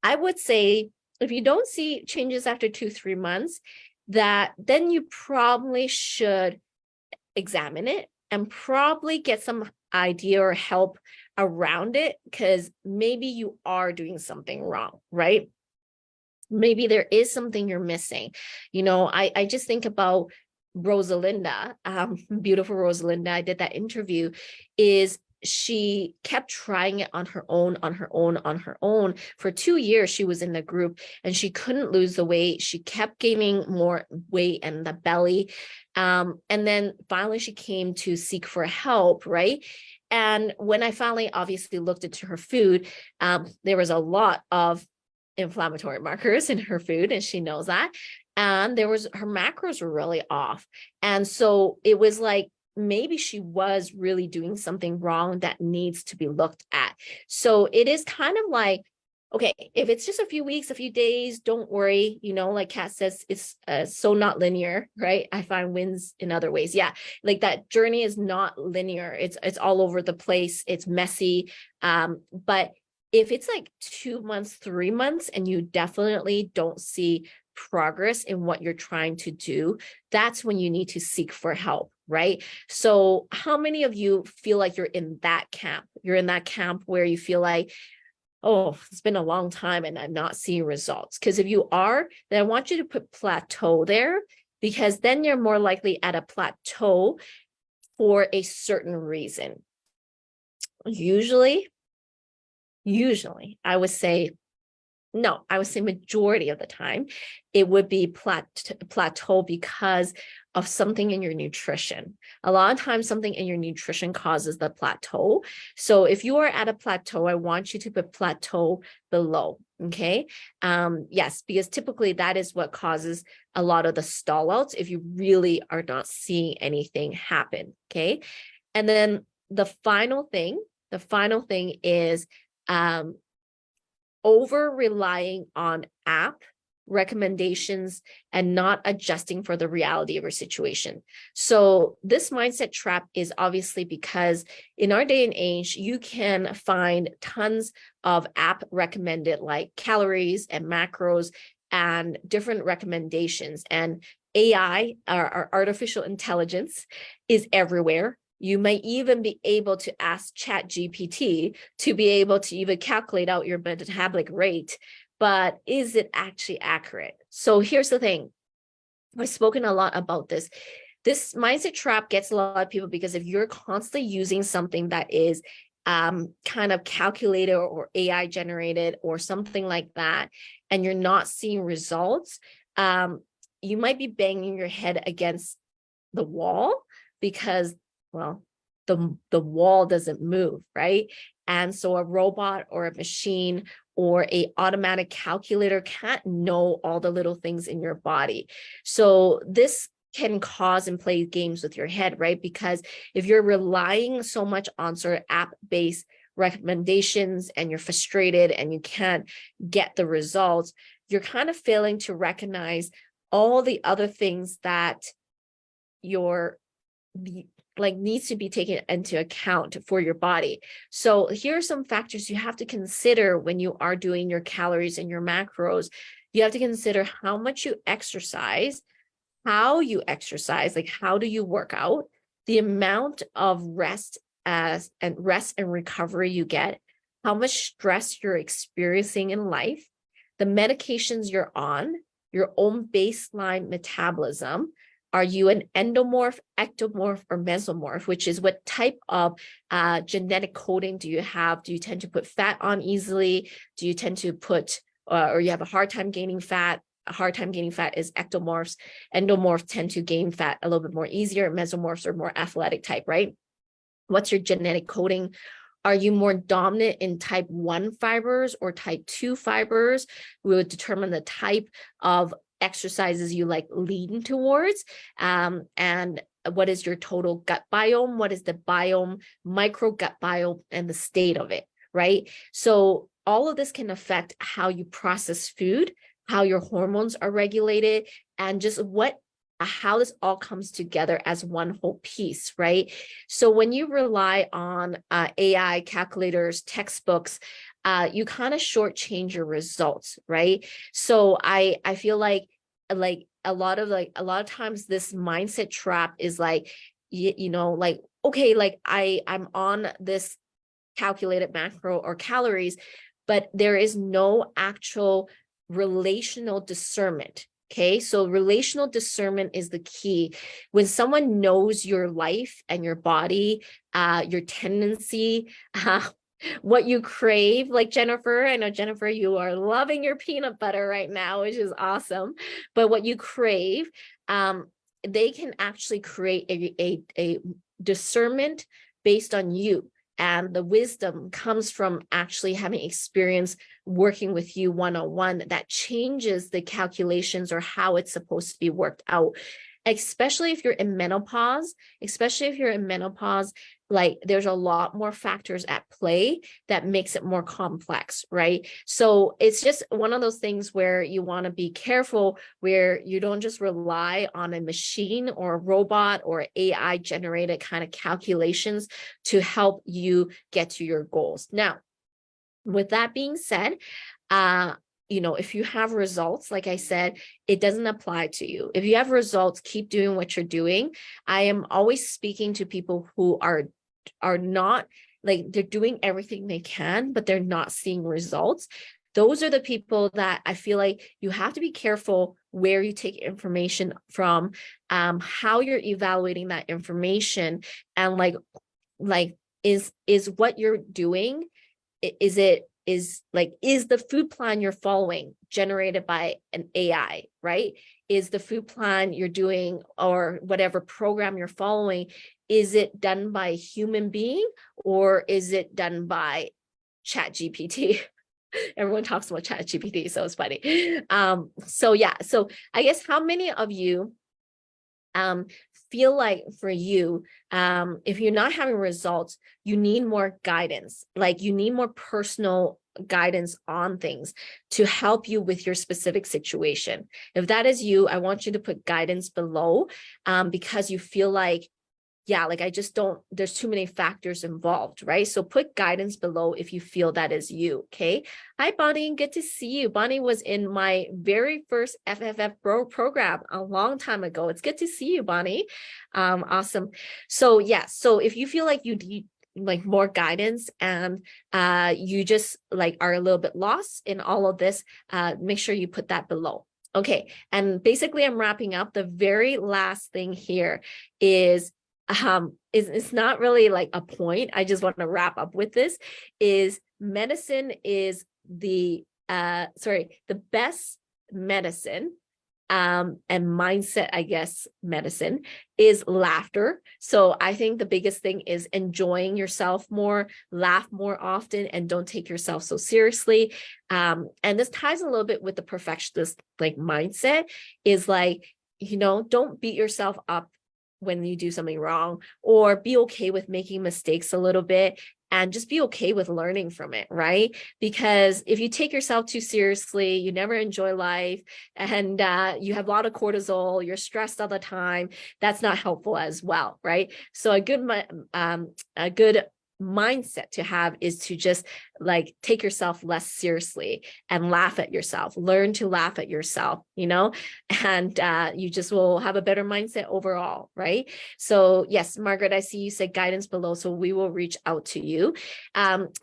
I would say if you don't see changes after 2-3 months, that then you probably should examine it and probably get some idea or help around it, because maybe you are doing something wrong, right? Maybe there is something you're missing. You know, I just think about Rosalinda, beautiful Rosalinda. I did that interview. She kept trying it on her own. For 2 years, she was in the group and she couldn't lose the weight. She kept gaining more weight and the belly. And then finally she came to seek for help, right? And when I finally obviously looked into her food, there was a lot of inflammatory markers in her food, and she knows that. And her macros were really off. And so it was like, maybe she was really doing something wrong that needs to be looked at. So it is kind of like, okay, if it's just a few weeks, a few days, don't worry. You know, like Kat says, it's so not linear, right? I find wins in other ways. Yeah, like that journey is not linear. It's all over the place. It's messy. But if it's like 2 months, 3 months, and you definitely don't see progress in what you're trying to do, that's when you need to seek for help, right? So how many of you feel like you're in that camp? You're in that camp where you feel like, oh, it's been a long time and I'm not seeing results. Because if you are, then I want you to put plateau there, because then you're more likely at a plateau for a certain reason. Usually, I would say, no, I would say majority of the time, it would be plateau because of something in your nutrition. A lot of times something in your nutrition causes the plateau. So if you are at a plateau, I want you to put plateau below, okay? Yes, because typically that is what causes a lot of the stall outs if you really are not seeing anything happen, okay? And then the final thing is, over relying on app recommendations and not adjusting for the reality of your situation. So this mindset trap is obviously because in our day and age, you can find tons of app recommended like calories and macros and different recommendations. And AI, our artificial intelligence, is everywhere. You may even be able to ask ChatGPT to be able to even calculate out your metabolic rate, but is it actually accurate? So here's the thing. I've spoken a lot about this. This mindset trap gets a lot of people because if you're constantly using something that is kind of calculated or AI generated or something like that, and you're not seeing results, you might be banging your head against the wall because, well, the wall doesn't move, right? And so a robot or a machine or a automatic calculator can't know all the little things in your body. So this can cause and play games with your head, right? Because if you're relying so much on sort of app-based recommendations and you're frustrated and you can't get the results, you're kind of failing to recognize all the other things that you're like needs to be taken into account for your body. So here are some factors you have to consider when you are doing your calories and your macros. You have to consider how much you exercise, how you exercise, like how do you work out, the amount of rest and recovery you get, how much stress you're experiencing in life, the medications you're on, your own baseline metabolism. Are you an endomorph, ectomorph, or mesomorph, which is what type of genetic coding do you have? Do you tend to put fat on easily? Do you tend to put, or you have a hard time gaining fat? A hard time gaining fat is ectomorphs. Endomorphs tend to gain fat a little bit more easier. Mesomorphs are more athletic type, right? What's your genetic coding? Are you more dominant in type 1 fibers or type 2 fibers? We would determine the type of exercises you like lean towards, and what is your total gut biome, what is the biome, micro gut biome, and the state of it, right? So all of this can affect how you process food, how your hormones are regulated, and just how this all comes together as one whole piece, right? So when you rely on AI calculators, textbooks, you kind of shortchange your results, right? So I feel like a lot of times this mindset trap is like, like, okay, like I'm on this calculated macro or calories, but there is no actual relational discernment. Okay, so relational discernment is the key. When someone knows your life and your body, your tendency, what you crave, like Jennifer, I know Jennifer, you are loving your peanut butter right now, which is awesome. But what you crave, they can actually create a discernment based on you. And the wisdom comes from actually having experience working with you one-on-one that changes the calculations or how it's supposed to be worked out. especially if you're in menopause, like there's a lot more factors at play that makes it more complex, right? So it's just one of those things where you want to be careful, where you don't just rely on a machine or a robot or AI generated kind of calculations to help you get to your goals. Now, with that being said, if you have results, like I said, it doesn't apply to you. If you have results, keep doing what you're doing. I am always speaking to people who are not, like, they're doing everything they can, but they're not seeing results. Those are the people that I feel like you have to be careful where you take information from, how you're evaluating that information, and is what you're doing, is the food plan you're following generated by an AI, right? Is the food plan you're doing, or whatever program you're following, is it done by a human being, or is it done by ChatGPT? Everyone talks about ChatGPT, so it's funny. So I guess, how many of you feel like, for you, if you're not having results, you need more guidance, like you need more personal guidance on things to help you with your specific situation? If that is you, I want you to put guidance below, because you feel like, yeah, like I just don't, there's too many factors involved, right? So put guidance below if you feel that is you, okay? Hi, Bonnie, good to see you. Bonnie was in my very first FFF program a long time ago. It's good to see you, Bonnie. Awesome. So yeah, so if you feel like you need like more guidance, and you just like are a little bit lost in all of this, make sure you put that below. Okay, and basically I'm wrapping up. The very last thing here is, it's not really like a point. I just want to wrap up with this, is medicine is the best medicine, and mindset, I guess, medicine is laughter. So I think the biggest thing is enjoying yourself more, laugh more often, and don't take yourself so seriously. And this ties a little bit with the perfectionist like mindset, is like, don't beat yourself up when you do something wrong, or be okay with making mistakes a little bit, and just be okay with learning from it, right? Because if you take yourself too seriously, you never enjoy life, and you have a lot of cortisol, you're stressed all the time, that's not helpful as well, right? So a good mindset to have is to just like take yourself less seriously and laugh at yourself, learn to laugh at yourself, and you just will have a better mindset overall, right? So yes, Margaret, I see you said guidance below, so we will reach out to you.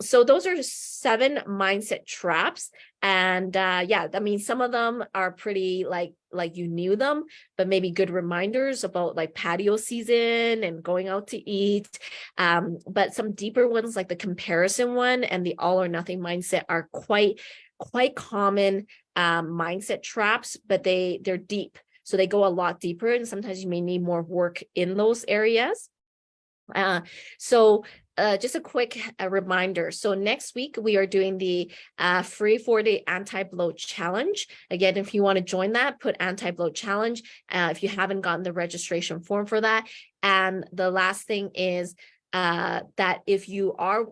So those are 7 mindset traps. And yeah, I mean, some of them are pretty like you knew them, but maybe good reminders about like patio season and going out to eat. But some deeper ones, like the comparison one and the all or nothing mindset, are quite common mindset traps, but they're deep. So they go a lot deeper, and sometimes you may need more work in those areas. So just a quick reminder. So next week we are doing the free 4-day anti-bloat challenge. Again, if you want to join that, put anti-bloat challenge if you haven't gotten the registration form for that. And the last thing is that if you are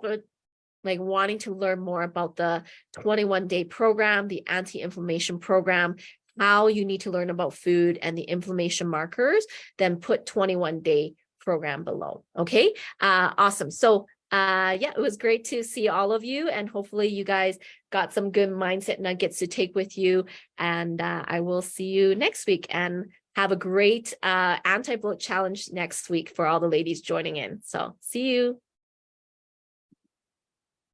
like wanting to learn more about the 21-day program, the anti-inflammation program, how you need to learn about food and the inflammation markers, then put 21-day program below. Okay, awesome. So yeah, it was great to see all of you, and hopefully you guys got some good mindset nuggets to take with you. And I will see you next week, and have a great anti-bloat challenge next week for all the ladies joining in. So see you.